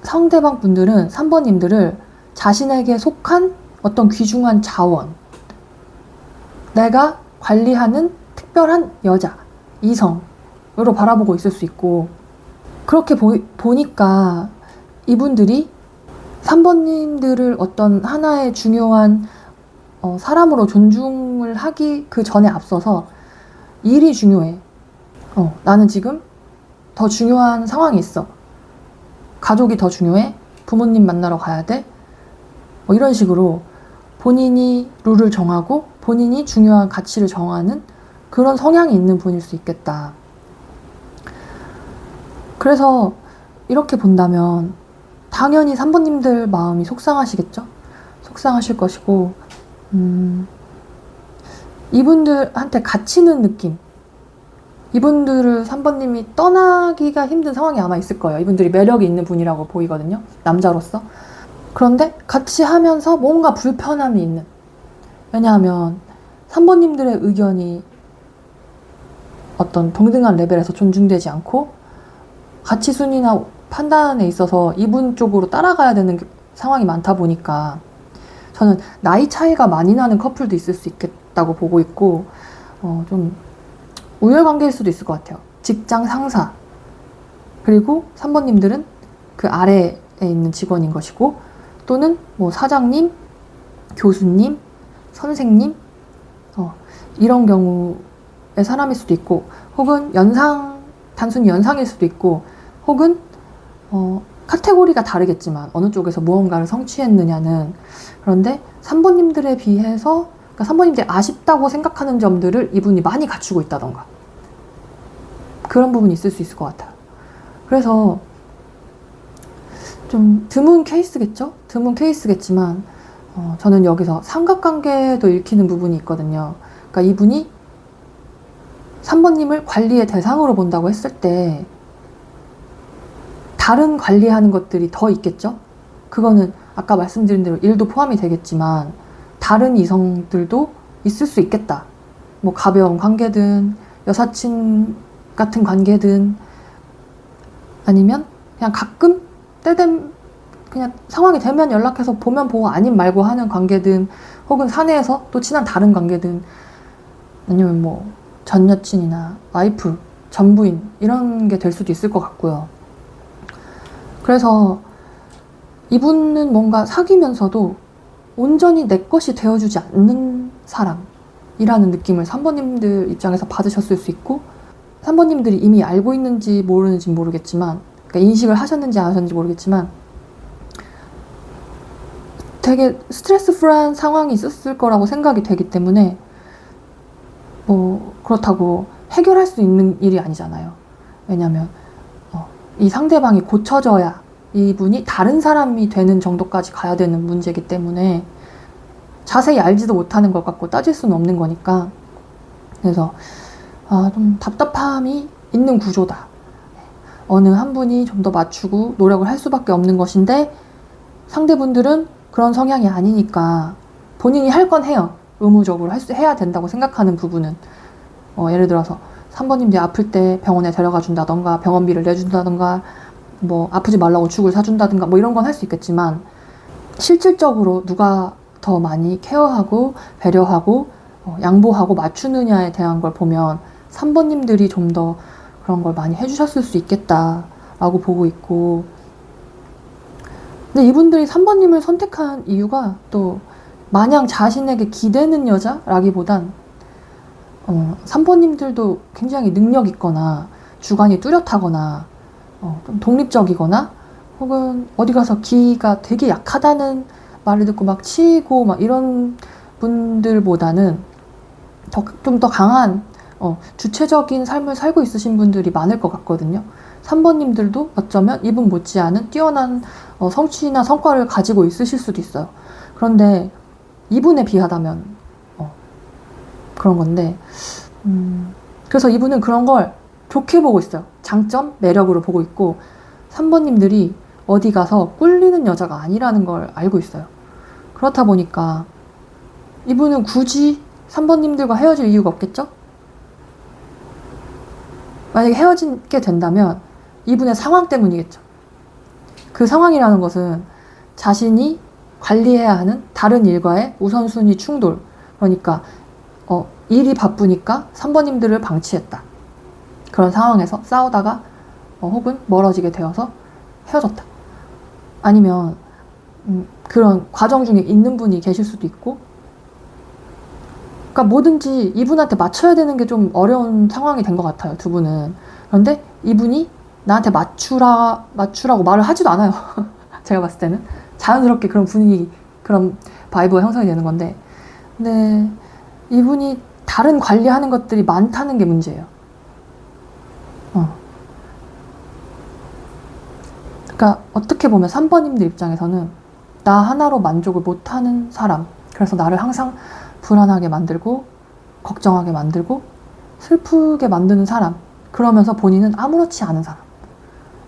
상대방 분들은 3번님들을 자신에게 속한 어떤 귀중한 자원, 내가 관리하는 특별한 여자, 이성으로 바라보고 있을 수 있고, 그렇게 보니까 이분들이 3번님들을 어떤 하나의 중요한 사람으로 존중을 하기 그 전에 앞서서 일이 중요해. 나는 지금 더 중요한 상황이 있어. 가족이 더 중요해. 부모님 만나러 가야 돼. 뭐 이런 식으로 본인이 룰을 정하고 본인이 중요한 가치를 정하는 그런 성향이 있는 분일 수 있겠다. 그래서 이렇게 본다면 당연히 3번님들 마음이 속상하시겠죠? 속상하실 것이고, 이분들한테 갇히는 느낌, 이분들을 3번님이 떠나기가 힘든 상황이 아마 있을 거예요. 이분들이 매력이 있는 분이라고 보이거든요, 남자로서. 그런데 같이 하면서 뭔가 불편함이 있는, 왜냐하면 3번님들의 의견이 어떤 동등한 레벨에서 존중되지 않고 가치 순위나 판단에 있어서 이분 쪽으로 따라가야 되는 상황이 많다 보니까, 저는 나이 차이가 많이 나는 커플도 있을 수 있겠다고 보고 있고, 좀 우열관계일 수도 있을 것 같아요. 직장 상사, 그리고 3번님들은 그 아래에 있는 직원인 것이고, 또는 뭐 사장님, 교수님, 선생님, 이런 경우의 사람일 수도 있고, 혹은 단순히 연상일 수도 있고, 혹은 카테고리가 다르겠지만 어느 쪽에서 무언가를 성취했느냐는. 그런데 3번님들에 비해서, 그러니까 3번님들이 아쉽다고 생각하는 점들을 이분이 많이 갖추고 있다던가, 그런 부분이 있을 수 있을 것 같아요. 그래서 좀 드문 케이스겠죠? 드문 케이스겠지만 저는 여기서 삼각관계도 읽히는 부분이 있거든요. 그러니까 이분이 3번님을 관리의 대상으로 본다고 했을 때 다른 관리하는 것들이 더 있겠죠? 그거는 아까 말씀드린 대로 일도 포함이 되겠지만 다른 이성들도 있을 수 있겠다. 뭐 가벼운 관계든 여사친 같은 관계든 아니면 그냥 가끔 때됨 그냥 상황이 되면 연락해서 보면 보고 아님 말고 하는 관계든 혹은 사내에서 또 친한 다른 관계든 아니면 뭐 전 여친이나 와이프, 전부인 이런 게 될 수도 있을 것 같고요. 그래서 이분은 뭔가 사귀면서도 온전히 내 것이 되어주지 않는 사람이라는 느낌을 3번님들 입장에서 받으셨을 수 있고 3번님들이 이미 알고 있는지 모르는지 모르겠지만 그러니까 인식을 하셨는지 안 하셨는지 모르겠지만 되게 스트레스 풀한 상황이 있었을 거라고 생각이 되기 때문에 뭐 그렇다고 해결할 수 있는 일이 아니잖아요. 왜냐면 이 상대방이 고쳐져야 이분이 다른 사람이 되는 정도까지 가야 되는 문제이기 때문에 자세히 알지도 못하는 것 같고 따질 수는 없는 거니까 그래서 좀 답답함이 있는 구조다. 어느 한 분이 좀 더 맞추고 노력을 할 수밖에 없는 것인데 상대분들은 그런 성향이 아니니까 본인이 할 건 해요. 의무적으로 해야 된다고 생각하는 부분은 예를 들어서 3번님들이 아플 때 병원에 데려가 준다던가 병원비를 내준다던가 뭐 아프지 말라고 죽을 사준다던가 뭐 이런 건 할 수 있겠지만 실질적으로 누가 더 많이 케어하고 배려하고 양보하고 맞추느냐에 대한 걸 보면 3번님들이 좀 더 그런 걸 많이 해주셨을 수 있겠다라고 보고 있고 근데 이분들이 3번님을 선택한 이유가 또 마냥 자신에게 기대는 여자라기보단 3번님들도 굉장히 능력 있거나 주관이 뚜렷하거나 좀 독립적이거나 혹은 어디 가서 기가 되게 약하다는 말을 듣고 막 치이고 막 이런 분들보다는 좀 더 강한 주체적인 삶을 살고 있으신 분들이 많을 것 같거든요. 3번님들도 어쩌면 이분 못지않은 뛰어난 성취나 성과를 가지고 있으실 수도 있어요. 그런데 이분에 비하다면 그런 건데 그래서 이분은 그런 걸 좋게 보고 있어요. 장점, 매력으로 보고 있고 3번님들이 어디 가서 꿀리는 여자가 아니라는 걸 알고 있어요. 그렇다 보니까 이분은 굳이 3번님들과 헤어질 이유가 없겠죠? 만약에 헤어지게 된다면 이분의 상황 때문이겠죠. 그 상황이라는 것은 자신이 관리해야 하는 다른 일과의 우선순위 충돌. 그러니까 일이 바쁘니까 3번님들을 방치했다. 그런 상황에서 싸우다가 혹은 멀어지게 되어서 헤어졌다. 아니면 그런 과정 중에 있는 분이 계실 수도 있고 그러니까 뭐든지 이분한테 맞춰야 되는 게 좀 어려운 상황이 된 것 같아요. 두 분은. 그런데 이분이 나한테 맞추라고 말을 하지도 않아요. 제가 봤을 때는. 자연스럽게 그런 분위기, 그런 바이브가 형성이 되는 건데 근데 이분이 다른 관리하는 것들이 많다는 게 문제예요. 그러니까 어떻게 보면 3번님들 입장에서는 나 하나로 만족을 못하는 사람 그래서 나를 항상 불안하게 만들고 걱정하게 만들고 슬프게 만드는 사람 그러면서 본인은 아무렇지 않은 사람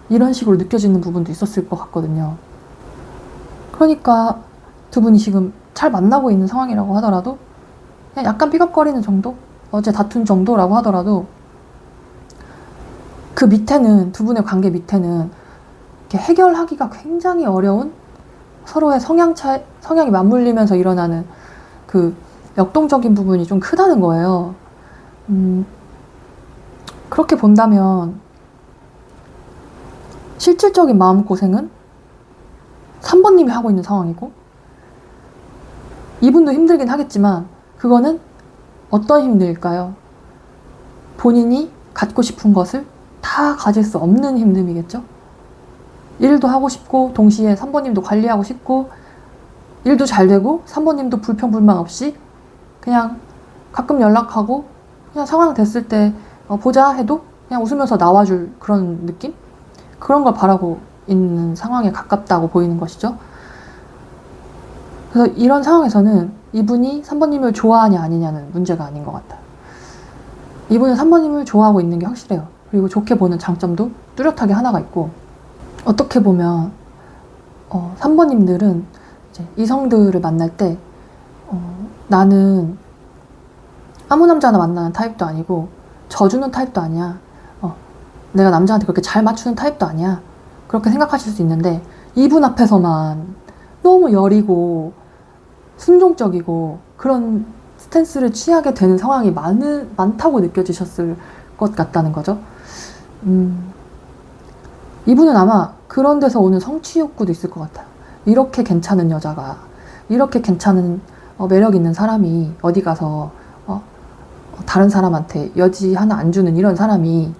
이런 식으로 느껴지는 부분도 있었을 것 같거든요. 그러니까 두 분이 지금 잘 만나고 있는 상황이라고 하더라도 그냥 약간 삐걱거리는 정도? 어제 다툰 정도라고 하더라도 그 밑에는 두 분의 관계 밑에는 이렇게 해결하기가 굉장히 어려운 서로의 성향이 맞물리면서 일어나는 그 역동적인 부분이 좀 크다는 거예요. 그렇게 본다면 실질적인 마음고생은 3번님이 하고 있는 상황이고 이분도 힘들긴 하겠지만 그거는 어떤 힘들까요? 본인이 갖고 싶은 것을 다 가질 수 없는 힘듦이겠죠? 일도 하고 싶고 동시에 3번님도 관리하고 싶고 일도 잘 되고 3번님도 불평불만 없이 그냥 가끔 연락하고 그냥 상황 됐을 때 보자 해도 그냥 웃으면서 나와줄 그런 느낌? 그런 걸 바라고 있는 상황에 가깝다고 보이는 것이죠. 그래서 이런 상황에서는 이분이 3번님을 좋아하냐 아니냐는 문제가 아닌 것 같아요. 이분은 3번님을 좋아하고 있는 게 확실해요. 그리고 좋게 보는 장점도 뚜렷하게 하나가 있고, 어떻게 보면 3번님들은 이제 이성들을 만날 때 나는 아무 남자나 만나는 타입도 아니고 져주는 타입도 아니야. 내가 남자한테 그렇게 잘 맞추는 타입도 아니야. 그렇게 생각하실 수 있는데, 이분 앞에서만 너무 여리고 순종적이고 그런 스탠스를 취하게 되는 상황이 많다고 느껴지셨을 것 같다는 거죠. 이분은 아마 그런 데서 오는 성취 욕구도 있을 것 같아요. 이렇게 괜찮은 여자가, 이렇게 괜찮은 매력 있는 사람이 어디 가서 다른 사람한테 여지 하나 안 주는 이런 사람이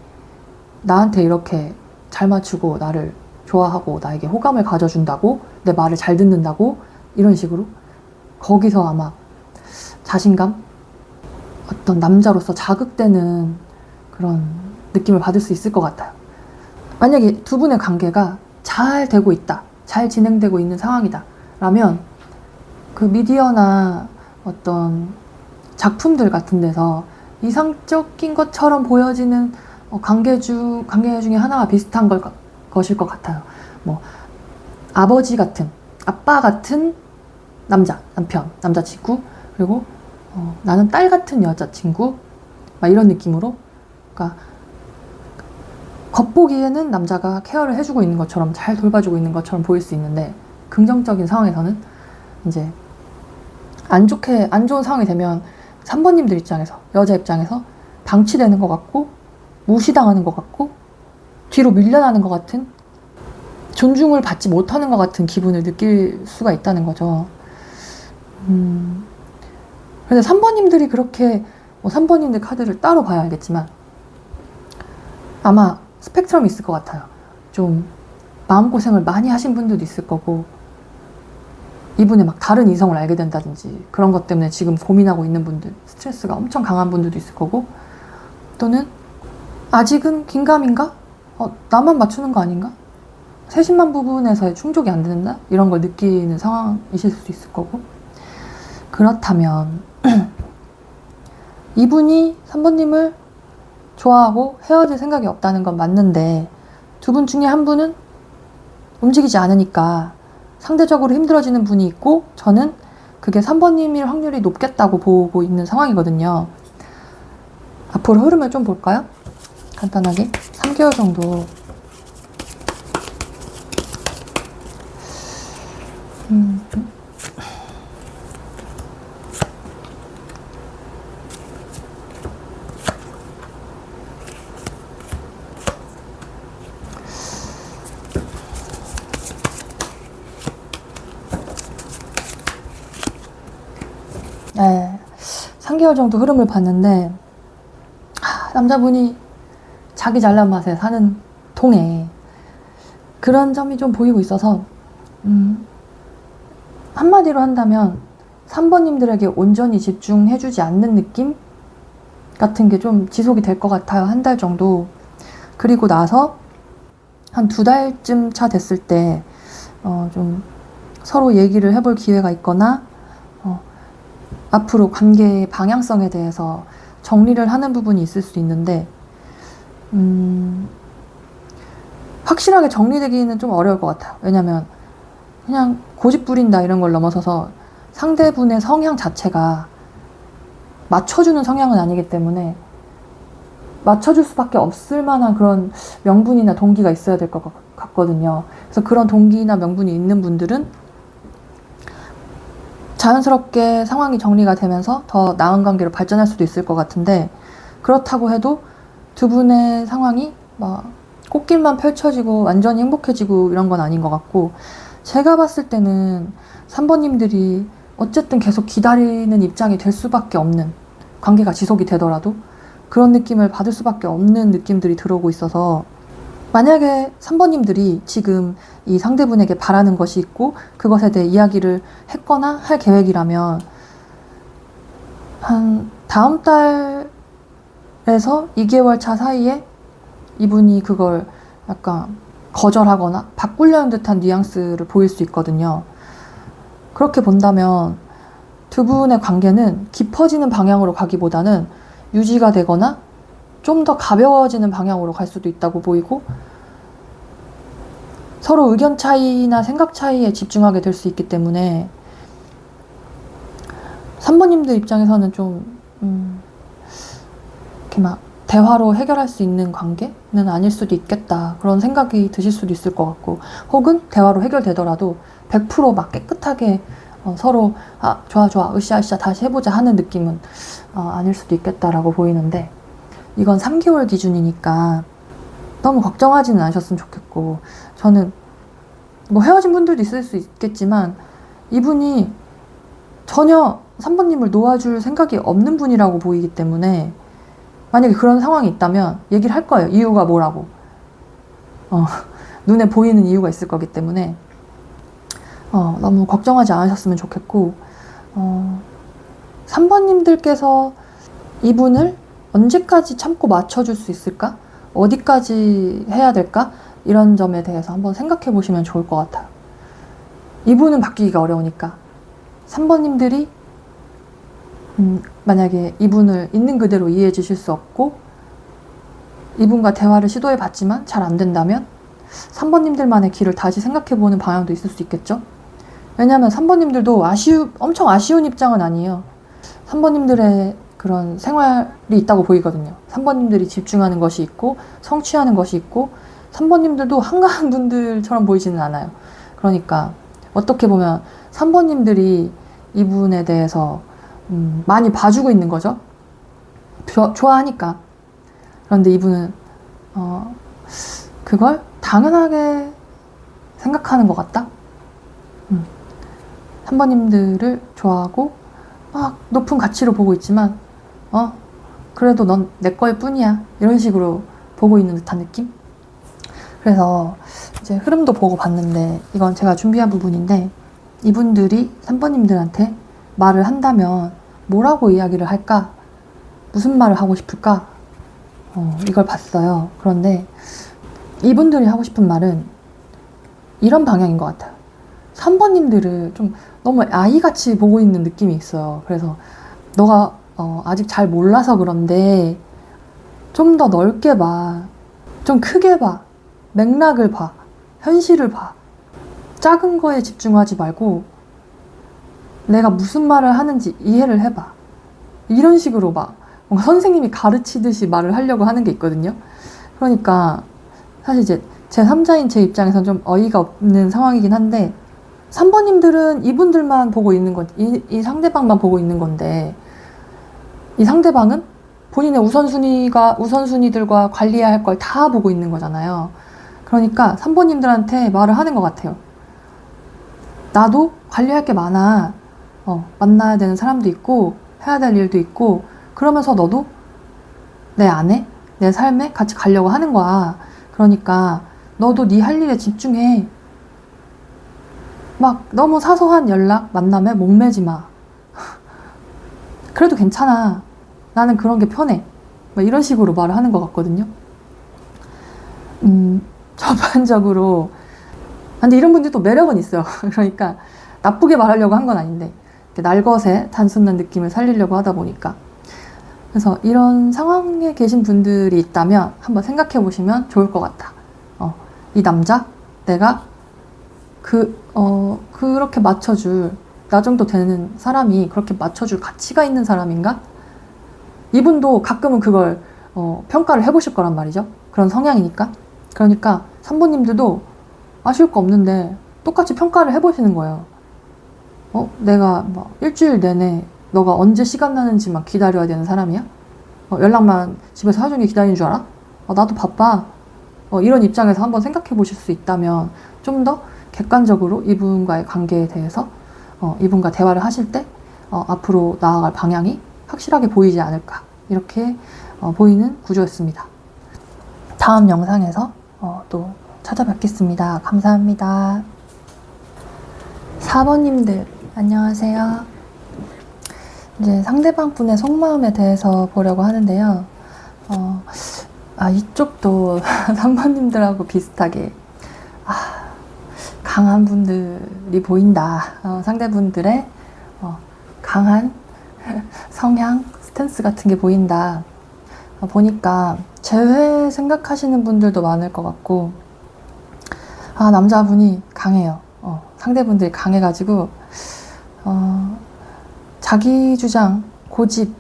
나한테 이렇게 잘 맞추고 나를 좋아하고 나에게 호감을 가져준다고, 내 말을 잘 듣는다고, 이런 식으로 거기서 아마 자신감? 어떤 남자로서 자극되는 그런 느낌을 받을 수 있을 것 같아요. 만약에 두 분의 관계가 잘 되고 있다, 잘 진행되고 있는 상황이다 라면 그 미디어나 어떤 작품들 같은 데서 이상적인 것처럼 보여지는 관계 중에 하나와 비슷한 것일 것 같아요. 뭐 아버지 같은, 아빠 같은 남자친구, 그리고 나는 딸 같은 여자친구, 막 이런 느낌으로, 그러니까 겉보기에는 남자가 케어를 해주고 있는 것처럼, 잘 돌봐주고 있는 것처럼 보일 수 있는데, 긍정적인 상황에서는 이제 안 좋은 상황이 되면 3번님들 입장에서, 여자 입장에서 방치되는 것 같고, 무시당하는 것 같고, 뒤로 밀려나는 것 같은, 존중을 받지 못하는 것 같은 기분을 느낄 수가 있다는 거죠. 그래서 3번님들이 그렇게, 3번님들 카드를 따로 봐야 알겠지만 아마 스펙트럼이 있을 것 같아요. 좀 마음고생을 많이 하신 분들도 있을 거고, 이분의 막 다른 이성을 알게 된다든지 그런 것 때문에 지금 고민하고 있는 분들, 스트레스가 엄청 강한 분들도 있을 거고, 또는 아직은 긴가민가? 나만 맞추는 거 아닌가? 세심한 부분에서의 충족이 안 된다? 이런 걸 느끼는 상황이실 수도 있을 거고. 그렇다면 이분이 3번님을 좋아하고 헤어질 생각이 없다는 건 맞는데, 두 분 중에 한 분은 움직이지 않으니까 상대적으로 힘들어지는 분이 있고, 저는 그게 3번님일 확률이 높겠다고 보고 있는 상황이거든요. 앞으로 흐름을 좀 볼까요? 간단하게 3개월 정도. 네, 3개월 정도 흐름을 봤는데, 남자분이 자기 잘난 맛에 사는 통에 그런 점이 좀 보이고 있어서, 한마디로 한다면 3번님들에게 온전히 집중해주지 않는 느낌 같은 게 좀 지속이 될 것 같아요. 한 달 정도. 그리고 나서 한 2달쯤 차 됐을 때 좀 서로 얘기를 해볼 기회가 있거나, 앞으로 관계의 방향성에 대해서 정리를 하는 부분이 있을 수 있는데, 확실하게 정리되기는 좀 어려울 것 같아요. 왜냐면 그냥 고집 부린다 이런 걸 넘어서서 상대분의 성향 자체가 맞춰주는 성향은 아니기 때문에 맞춰줄 수밖에 없을 만한 그런 명분이나 동기가 있어야 될 것 같거든요. 그래서 그런 동기나 명분이 있는 분들은 자연스럽게 상황이 정리가 되면서 더 나은 관계로 발전할 수도 있을 것 같은데, 그렇다고 해도 두 분의 상황이 막 꽃길만 펼쳐지고 완전히 행복해지고 이런 건 아닌 것 같고, 제가 봤을 때는 3번님들이 어쨌든 계속 기다리는 입장이 될 수밖에 없는, 관계가 지속이 되더라도 그런 느낌을 받을 수밖에 없는 느낌들이 들어오고 있어서, 만약에 3번님들이 지금 이 상대분에게 바라는 것이 있고 그것에 대해 이야기를 했거나 할 계획이라면, 한 다음 달에서 2개월 차 사이에 이분이 그걸 약간 거절하거나 바꾸려는 듯한 뉘앙스를 보일 수 있거든요. 그렇게 본다면 두 분의 관계는 깊어지는 방향으로 가기보다는 유지가 되거나 좀 더 가벼워지는 방향으로 갈 수도 있다고 보이고, 서로 의견 차이나 생각 차이에 집중하게 될 수 있기 때문에 3번님들 입장에서는 좀 이렇게 막 대화로 해결할 수 있는 관계는 아닐 수도 있겠다, 그런 생각이 드실 수도 있을 것 같고, 혹은 대화로 해결되더라도 100%막 깨끗하게 서로 좋아 으쌰으쌰 다시 해보자 하는 느낌은 아닐 수도 있겠다라고 보이는데, 이건 3개월 기준이니까 너무 걱정하지는 않으셨으면 좋겠고, 저는 뭐 헤어진 분들도 있을 수 있겠지만 이분이 전혀 3번님을 놓아줄 생각이 없는 분이라고 보이기 때문에, 만약에 그런 상황이 있다면 얘기를 할 거예요. 이유가 뭐라고. 눈에 보이는 이유가 있을 거기 때문에 너무 걱정하지 않으셨으면 좋겠고, 3번님들께서 이분을 언제까지 참고 맞춰줄 수 있을까? 어디까지 해야 될까? 이런 점에 대해서 한번 생각해 보시면 좋을 것 같아요. 이분은 바뀌기가 어려우니까 3번님들이 만약에 이분을 있는 그대로 이해해 주실 수 없고 이분과 대화를 시도해 봤지만 잘 안 된다면 3번님들만의 길을 다시 생각해 보는 방향도 있을 수 있겠죠? 왜냐하면 3번님들도 엄청 아쉬운 입장은 아니에요. 3번님들의 그런 생활이 있다고 보이거든요. 3번님들이 집중하는 것이 있고 성취하는 것이 있고, 3번님들도 한가한 분들처럼 보이지는 않아요. 그러니까 어떻게 보면 3번님들이 이분에 대해서 많이 봐주고 있는 거죠. 좋아하니까. 그런데 이분은 그걸 당연하게 생각하는 것 같다. 3번님들을 좋아하고 막 높은 가치로 보고 있지만 그래도 넌 내 거일 뿐이야, 이런 식으로 보고 있는 듯한 느낌? 그래서 이제 흐름도 보고 봤는데, 이건 제가 준비한 부분인데, 이분들이 3번님들한테 말을 한다면 뭐라고 이야기를 할까? 무슨 말을 하고 싶을까? 이걸 봤어요. 그런데 이분들이 하고 싶은 말은 이런 방향인 것 같아요. 3번님들을 좀 너무 아이같이 보고 있는 느낌이 있어요. 그래서 너가 아직 잘 몰라서 그런데 좀 더 넓게 봐. 좀 크게 봐. 맥락을 봐. 현실을 봐. 작은 거에 집중하지 말고 내가 무슨 말을 하는지 이해를 해봐. 이런 식으로 막 뭔가 선생님이 가르치듯이 말을 하려고 하는 게 있거든요. 그러니까 사실 이제 제 3자인 제 입장에선 좀 어이가 없는 상황이긴 한데, 3번님들은 이분들만 보고 있는 건, 이 상대방만 보고 있는 건데, 이 상대방은 본인의 우선순위들과 관리해야 할 걸 다 보고 있는 거잖아요. 그러니까 3번님들한테 말을 하는 것 같아요. 나도 관리할 게 많아. 만나야 되는 사람도 있고, 해야 될 일도 있고, 그러면서 너도 내 안에, 내 삶에 같이 가려고 하는 거야. 그러니까 너도 네 할 일에 집중해. 막 너무 사소한 연락, 만남에 목매지 마. 그래도 괜찮아. 나는 그런 게 편해. 막 이런 식으로 말을 하는 것 같거든요. 전반적으로. 근데 이런 분들도 매력은 있어요. 그러니까 나쁘게 말하려고 한 건 아닌데, 날것의 단순한 느낌을 살리려고 하다 보니까. 그래서 이런 상황에 계신 분들이 있다면 한번 생각해 보시면 좋을 것 같아. 이 남자, 내가 그렇게 맞춰줄, 나 정도 되는 사람이 그렇게 맞춰줄 가치가 있는 사람인가? 이분도 가끔은 그걸 평가를 해보실 거란 말이죠. 그런 성향이니까. 그러니까 3번님들도 아쉬울 거 없는데 똑같이 평가를 해보시는 거예요. 내가 막 일주일 내내 너가 언제 시간 나는지만 기다려야 되는 사람이야? 연락만 집에서 하루 종일 기다리는 줄 알아? 나도 바빠. 이런 입장에서 한번 생각해 보실 수 있다면 좀 더 객관적으로 이분과의 관계에 대해서 이분과 대화를 하실 때 앞으로 나아갈 방향이 확실하게 보이지 않을까, 이렇게 보이는 구조였습니다. 다음 영상에서 또 찾아뵙겠습니다. 감사합니다. 4번님들 안녕하세요. 이제 상대방 분의 속마음에 대해서 보려고 하는데요. 이쪽도 3번님들하고 비슷하게 강한 분들이 보인다. 상대분들의 강한 성향, 스탠스 같은 게 보인다. 보니까 재회 생각하시는 분들도 많을 것 같고, 남자분이 강해요. 상대분들이 강해가지고 자기 주장, 고집,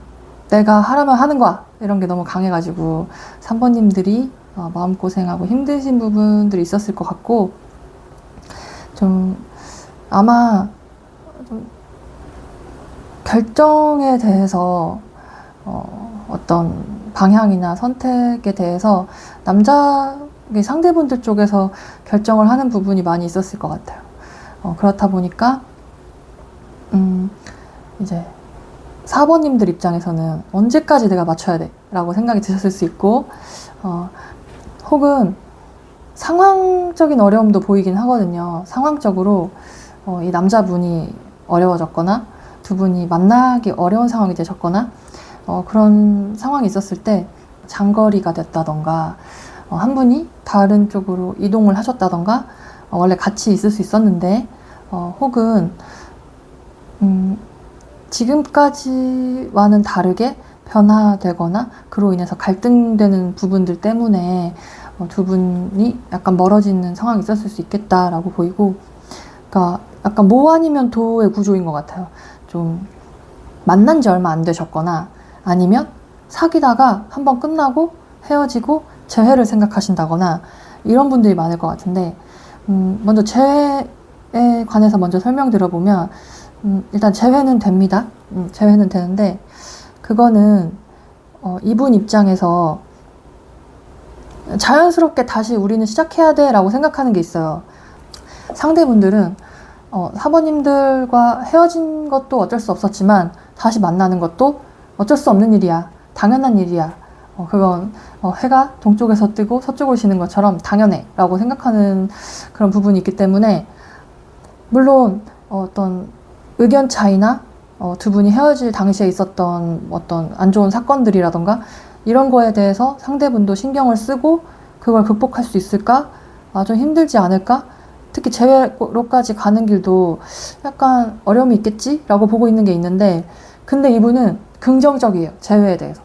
내가 하라면 하는 거야, 이런 게 너무 강해가지고 3번님들이 마음고생하고 힘드신 부분들이 있었을 것 같고, 좀 아마 좀 결정에 대해서 어떤 방향이나 선택에 대해서 상대분들 쪽에서 결정을 하는 부분이 많이 있었을 것 같아요. 그렇다 보니까 이제 4번님들 입장에서는 언제까지 내가 맞춰야 돼? 라고 생각이 드셨을 수 있고, 혹은 상황적인 어려움도 보이긴 하거든요. 상황적으로 이 남자분이 어려워졌거나 두 분이 만나기 어려운 상황이 되셨거나 그런 상황이 있었을 때 장거리가 됐다던가 한 분이 다른 쪽으로 이동을 하셨다던가 원래 같이 있을 수 있었는데 혹은 지금까지와는 다르게 변화되거나 그로 인해서 갈등되는 부분들 때문에 두 분이 약간 멀어지는 상황이 있었을 수 있겠다라고 보이고, 그러니까 약간 모 아니면 도의 구조인 것 같아요. 좀 만난 지 얼마 안 되셨거나 아니면 사귀다가 한번 끝나고 헤어지고 재회를 생각하신다거나 이런 분들이 많을 것 같은데, 먼저 재회에 관해서 먼저 설명드려보면 일단 재회는 됩니다. 재회는 되는데 그거는 이분 입장에서 자연스럽게 다시 우리는 시작해야 돼 라고 생각하는 게 있어요. 상대분들은 4번님들과 헤어진 것도 어쩔 수 없었지만 다시 만나는 것도 어쩔 수 없는 일이야, 당연한 일이야, 그건 해가 동쪽에서 뜨고 서쪽으로 지는 것처럼 당연해 라고 생각하는 그런 부분이 있기 때문에, 물론 어떤 의견 차이나 두 분이 헤어질 당시에 있었던 어떤 안 좋은 사건들이라던가 이런 거에 대해서 상대분도 신경을 쓰고 그걸 극복할 수 있을까? 좀 힘들지 않을까? 특히 재회로까지 가는 길도 약간 어려움이 있겠지? 라고 보고 있는 게 있는데, 근데 이분은 긍정적이에요. 재회에 대해서.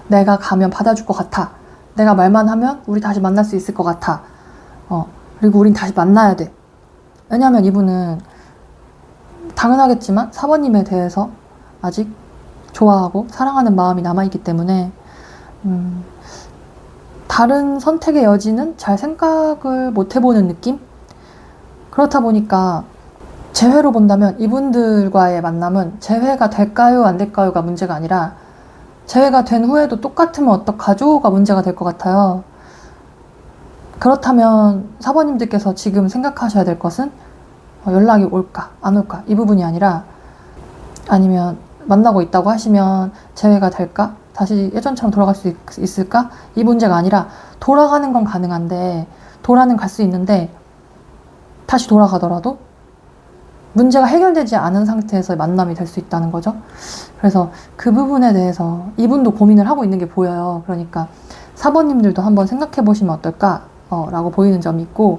내가 가면 받아줄 것 같아. 내가 말만 하면 우리 다시 만날 수 있을 것 같아. 그리고 우린 다시 만나야 돼. 왜냐면 이분은 당연하겠지만 4번님에 대해서 아직 좋아하고 사랑하는 마음이 남아있기 때문에 다른 선택의 여지는 잘 생각을 못 해보는 느낌? 그렇다 보니까 재회로 본다면 이분들과의 만남은 재회가 될까요 안 될까요가 문제가 아니라 재회가 된 후에도 똑같으면 어떡하죠가 문제가 될 것 같아요. 그렇다면 4번님들께서 지금 생각하셔야 될 것은 연락이 올까 안 올까 이 부분이 아니라, 아니면 만나고 있다고 하시면 재회가 될까? 다시 예전처럼 돌아갈 수 있을까? 이 문제가 아니라, 돌아가는 건 가능한데, 돌아는 갈 수 있는데 다시 돌아가더라도 문제가 해결되지 않은 상태에서 만남이 될 수 있다는 거죠. 그래서 그 부분에 대해서 이분도 고민을 하고 있는 게 보여요. 그러니까 4번님들도 한번 생각해 보시면 어떨까? 라고 보이는 점이 있고,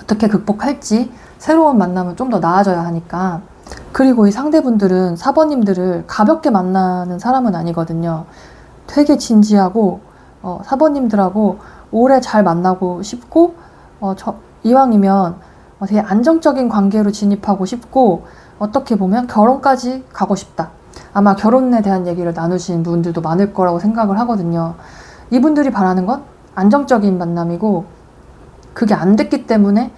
어떻게 극복할지, 새로운 만남은 좀 더 나아져야 하니까. 그리고 이 상대분들은 4번님들을 가볍게 만나는 사람은 아니거든요. 되게 진지하고 4번님들하고 오래 잘 만나고 싶고, 이왕이면 되게 안정적인 관계로 진입하고 싶고, 어떻게 보면 결혼까지 가고 싶다. 아마 결혼에 대한 얘기를 나누신 분들도 많을 거라고 생각을 하거든요. 이분들이 바라는 건 안정적인 만남이고, 그게 안 됐기 때문에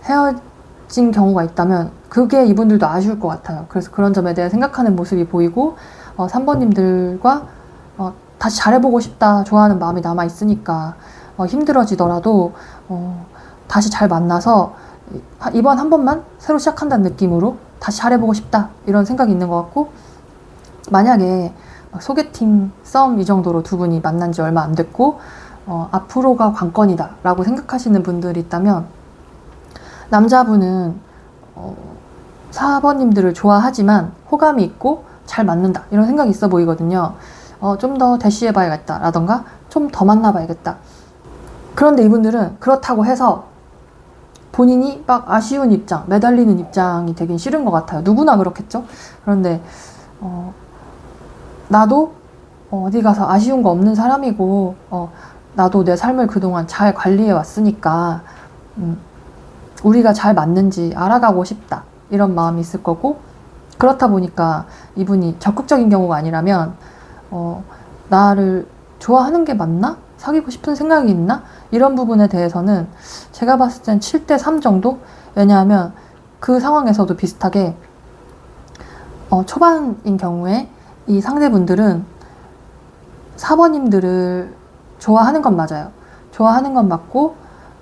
헤어진 경우가 있다면 그게 이분들도 아쉬울 것 같아요. 그래서 그런 점에 대해 생각하는 모습이 보이고, 3번님들과 다시 잘해보고 싶다, 좋아하는 마음이 남아있으니까 힘들어지더라도 다시 잘 만나서 이번 한 번만 새로 시작한다는 느낌으로 다시 잘해보고 싶다, 이런 생각이 있는 것 같고, 만약에 소개팅, 썸 이 정도로 두 분이 만난 지 얼마 안 됐고 앞으로가 관건이다 라고 생각하시는 분들이 있다면, 남자분은 4번님들을 좋아하지만 호감이 있고 잘 맞는다, 이런 생각이 있어 보이거든요. 좀 더 대시해봐야겠다 라던가 좀 더 만나봐야겠다. 그런데 이분들은 그렇다고 해서 본인이 막 아쉬운 입장, 매달리는 입장이 되긴 싫은 것 같아요. 누구나 그렇겠죠? 그런데 나도 어디 가서 아쉬운 거 없는 사람이고 나도 내 삶을 그동안 잘 관리해 왔으니까 우리가 잘 맞는지 알아가고 싶다, 이런 마음이 있을 거고, 그렇다 보니까 이분이 적극적인 경우가 아니라면 나를 좋아하는 게 맞나? 사귀고 싶은 생각이 있나? 이런 부분에 대해서는 제가 봤을 땐 7대 3 정도? 왜냐하면 그 상황에서도 비슷하게 초반인 경우에 이 상대분들은 4번님들을 좋아하는 건 맞아요. 좋아하는 건 맞고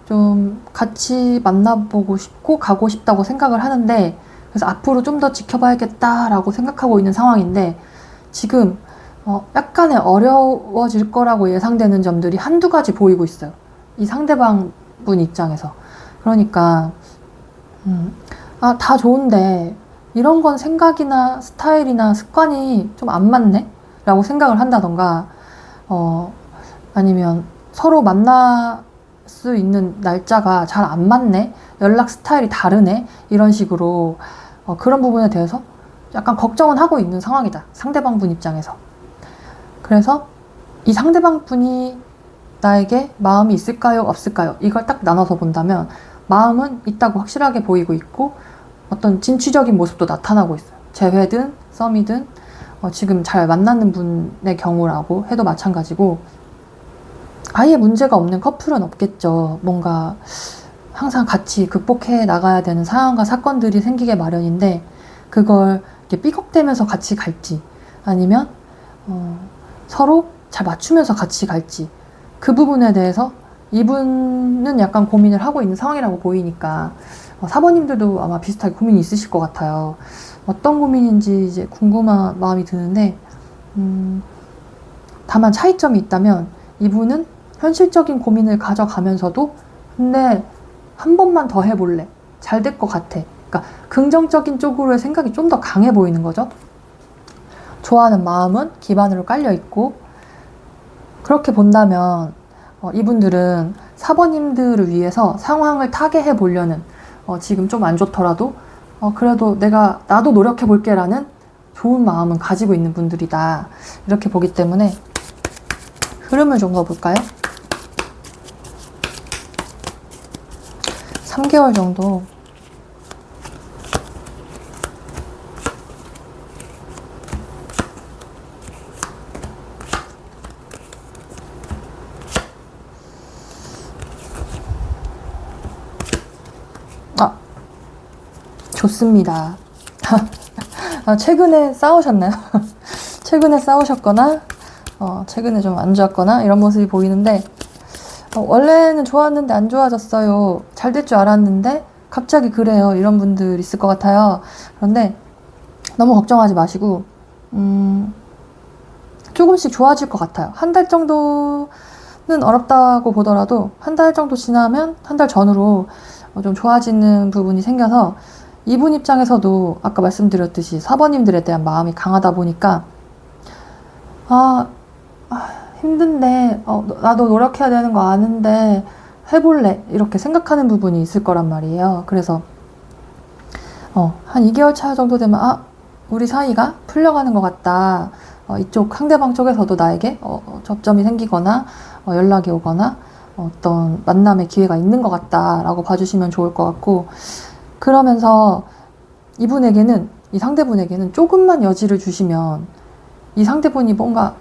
좀 같이 만나보고 싶고 가고 싶다고 생각을 하는데, 그래서 앞으로 좀 더 지켜봐야겠다라고 생각하고 있는 상황인데, 지금 약간의 어려워질 거라고 예상되는 점들이 한두 가지 보이고 있어요. 이 상대방 분 입장에서. 그러니까 다 좋은데 이런 건 생각이나 스타일이나 습관이 좀 안 맞네? 라고 생각을 한다던가, 아니면 서로 만날 수 있는 날짜가 잘 안 맞네? 연락 스타일이 다르네? 이런 식으로 그런 부분에 대해서 약간 걱정은 하고 있는 상황이다. 상대방 분 입장에서. 그래서 이 상대방 분이 나에게 마음이 있을까요? 없을까요? 이걸 딱 나눠서 본다면 마음은 있다고 확실하게 보이고 있고, 어떤 진취적인 모습도 나타나고 있어요. 재회든 썸이든 지금 잘 만나는 분의 경우라고 해도 마찬가지고, 아예 문제가 없는 커플은 없겠죠. 뭔가 항상 같이 극복해 나가야 되는 상황과 사건들이 생기게 마련인데, 그걸 이렇게 삐걱대면서 같이 갈지, 아니면 서로 잘 맞추면서 같이 갈지, 그 부분에 대해서 이분은 약간 고민을 하고 있는 상황이라고 보이니까 4번님들도 아마 비슷하게 고민이 있으실 것 같아요. 어떤 고민인지 이제 궁금한 마음이 드는데, 다만 차이점이 있다면 이분은 현실적인 고민을 가져가면서도 근데 한 번만 더 해볼래, 잘 될 것 같아, 그러니까 긍정적인 쪽으로의 생각이 좀 더 강해 보이는 거죠. 좋아하는 마음은 기반으로 깔려 있고, 그렇게 본다면 이분들은 4번님들을 위해서 상황을 타개해 보려는, 지금 좀 안 좋더라도 그래도 나도 노력해 볼게 라는 좋은 마음은 가지고 있는 분들이다, 이렇게 보기 때문에 흐름을 좀 넣어볼까요? 3개월 정도. 좋습니다. 최근에 싸우셨나요? 최근에 싸우셨거나 최근에 좀 안 좋았거나 이런 모습이 보이는데, 원래는 좋았는데 안 좋아졌어요, 잘 될 줄 알았는데 갑자기 그래요, 이런 분들 있을 것 같아요. 그런데 너무 걱정하지 마시고 조금씩 좋아질 것 같아요. 한 달 정도는 어렵다고 보더라도 한 달 정도 지나면, 한 달 전으로 좀 좋아지는 부분이 생겨서, 이분 입장에서도 아까 말씀드렸듯이 4번님들에 대한 마음이 강하다 보니까 힘든데 나도 노력해야 되는 거 아는데 해볼래, 이렇게 생각하는 부분이 있을 거란 말이에요. 그래서 한 2개월 차 정도 되면 우리 사이가 풀려가는 것 같다, 이쪽 상대방 쪽에서도 나에게 접점이 생기거나 연락이 오거나 어떤 만남의 기회가 있는 것 같다 라고 봐주시면 좋을 것 같고, 그러면서 이분에게는, 이 상대분에게는 조금만 여지를 주시면 이 상대분이 뭔가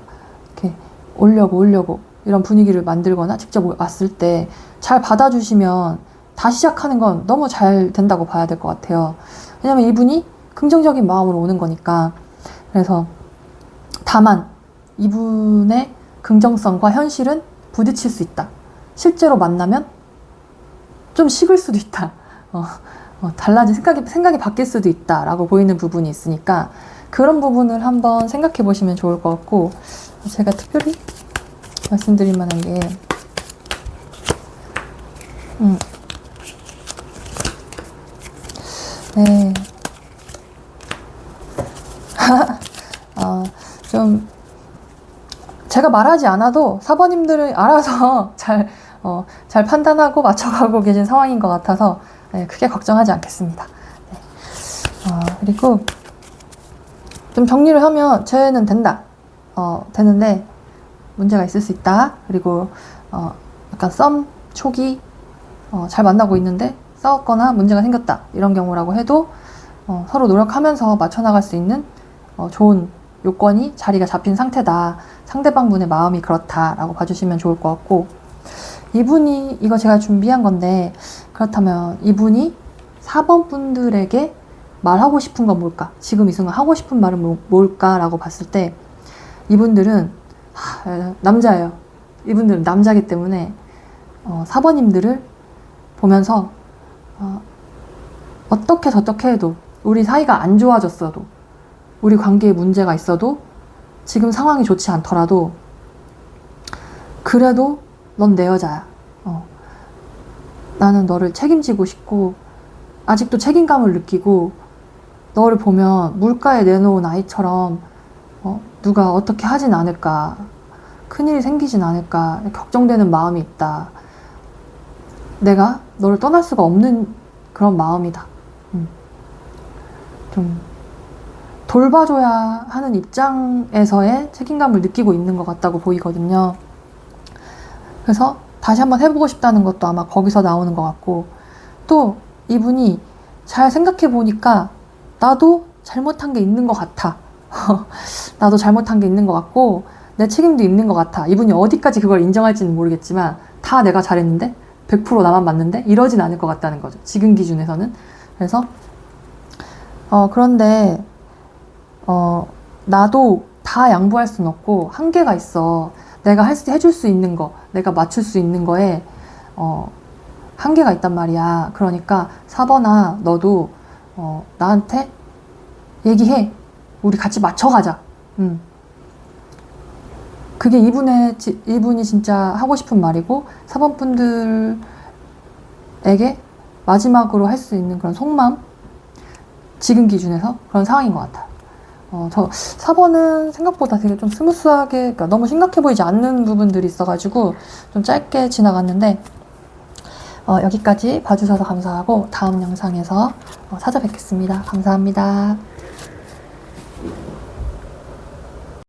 이렇게 오려고 이런 분위기를 만들거나 직접 왔을 때 잘 받아주시면 다시 시작하는 건 너무 잘 된다고 봐야 될 것 같아요. 왜냐면 이분이 긍정적인 마음으로 오는 거니까. 그래서 다만 이분의 긍정성과 현실은 부딪힐 수 있다. 실제로 만나면 좀 식을 수도 있다. 달라진 생각이 바뀔 수도 있다라고 보이는 부분이 있으니까, 그런 부분을 한번 생각해 보시면 좋을 것 같고, 제가 특별히 말씀드릴 만한 게 네. 좀 제가 말하지 않아도 4번님들은 알아서 잘 판단하고 맞춰가고 계신 상황인 것 같아서 네, 크게 걱정하지 않겠습니다. 네. 그리고 좀 정리를 하면 쟤는 된다. 되는데 문제가 있을 수 있다. 그리고 약간 썸 초기 잘 만나고 있는데 싸웠거나 문제가 생겼다. 이런 경우라고 해도 서로 노력하면서 맞춰나갈 수 있는 좋은 요건이 자리가 잡힌 상태다. 상대방 분의 마음이 그렇다라고 봐주시면 좋을 것 같고, 이분이, 이거 제가 준비한 건데, 그렇다면 이분이 4번 분들에게 말하고 싶은 건 뭘까? 지금 이 순간 하고 싶은 말은 뭘까라고 봤을 때, 이분들은 남자예요. 이분들은 남자기 때문에 4번님들을 보면서 어떻게 저떻게 해도, 우리 사이가 안 좋아졌어도, 우리 관계에 문제가 있어도, 지금 상황이 좋지 않더라도 그래도 넌 내 여자야. 나는 너를 책임지고 싶고 아직도 책임감을 느끼고, 너를 보면 물가에 내놓은 아이처럼 누가 어떻게 하진 않을까, 큰일이 생기진 않을까 걱정되는 마음이 있다. 내가 너를 떠날 수가 없는 그런 마음이다. 좀 돌봐줘야 하는 입장에서의 책임감을 느끼고 있는 것 같다고 보이거든요. 그래서 다시 한번 해보고 싶다는 것도 아마 거기서 나오는 것 같고, 또 이분이 잘 생각해 보니까 나도 잘못한 게 있는 것 같아. 나도 잘못한 게 있는 것 같고 내 책임도 있는 것 같아. 이분이 어디까지 그걸 인정할지는 모르겠지만 다 내가 잘했는데 100% 나만 맞는데 이러진 않을 것 같다는 거죠. 지금 기준에서는. 그래서 그런데 나도 다 양보할 순 없고 한계가 있어. 내가 해줄 수 있는 거, 내가 맞출 수 있는 거에 한계가 있단 말이야. 그러니까 4번아, 너도 나한테 얘기해. 우리 같이 맞춰가자. 그게 이분이 진짜 하고 싶은 말이고, 4번 분들에게 마지막으로 할 수 있는 그런 속마음? 지금 기준에서 그런 상황인 것 같아요. 저 4번은 생각보다 되게 좀 스무스하게, 그러니까 너무 심각해 보이지 않는 부분들이 있어가지고 좀 짧게 지나갔는데, 여기까지 봐주셔서 감사하고 다음 영상에서 찾아뵙겠습니다. 감사합니다.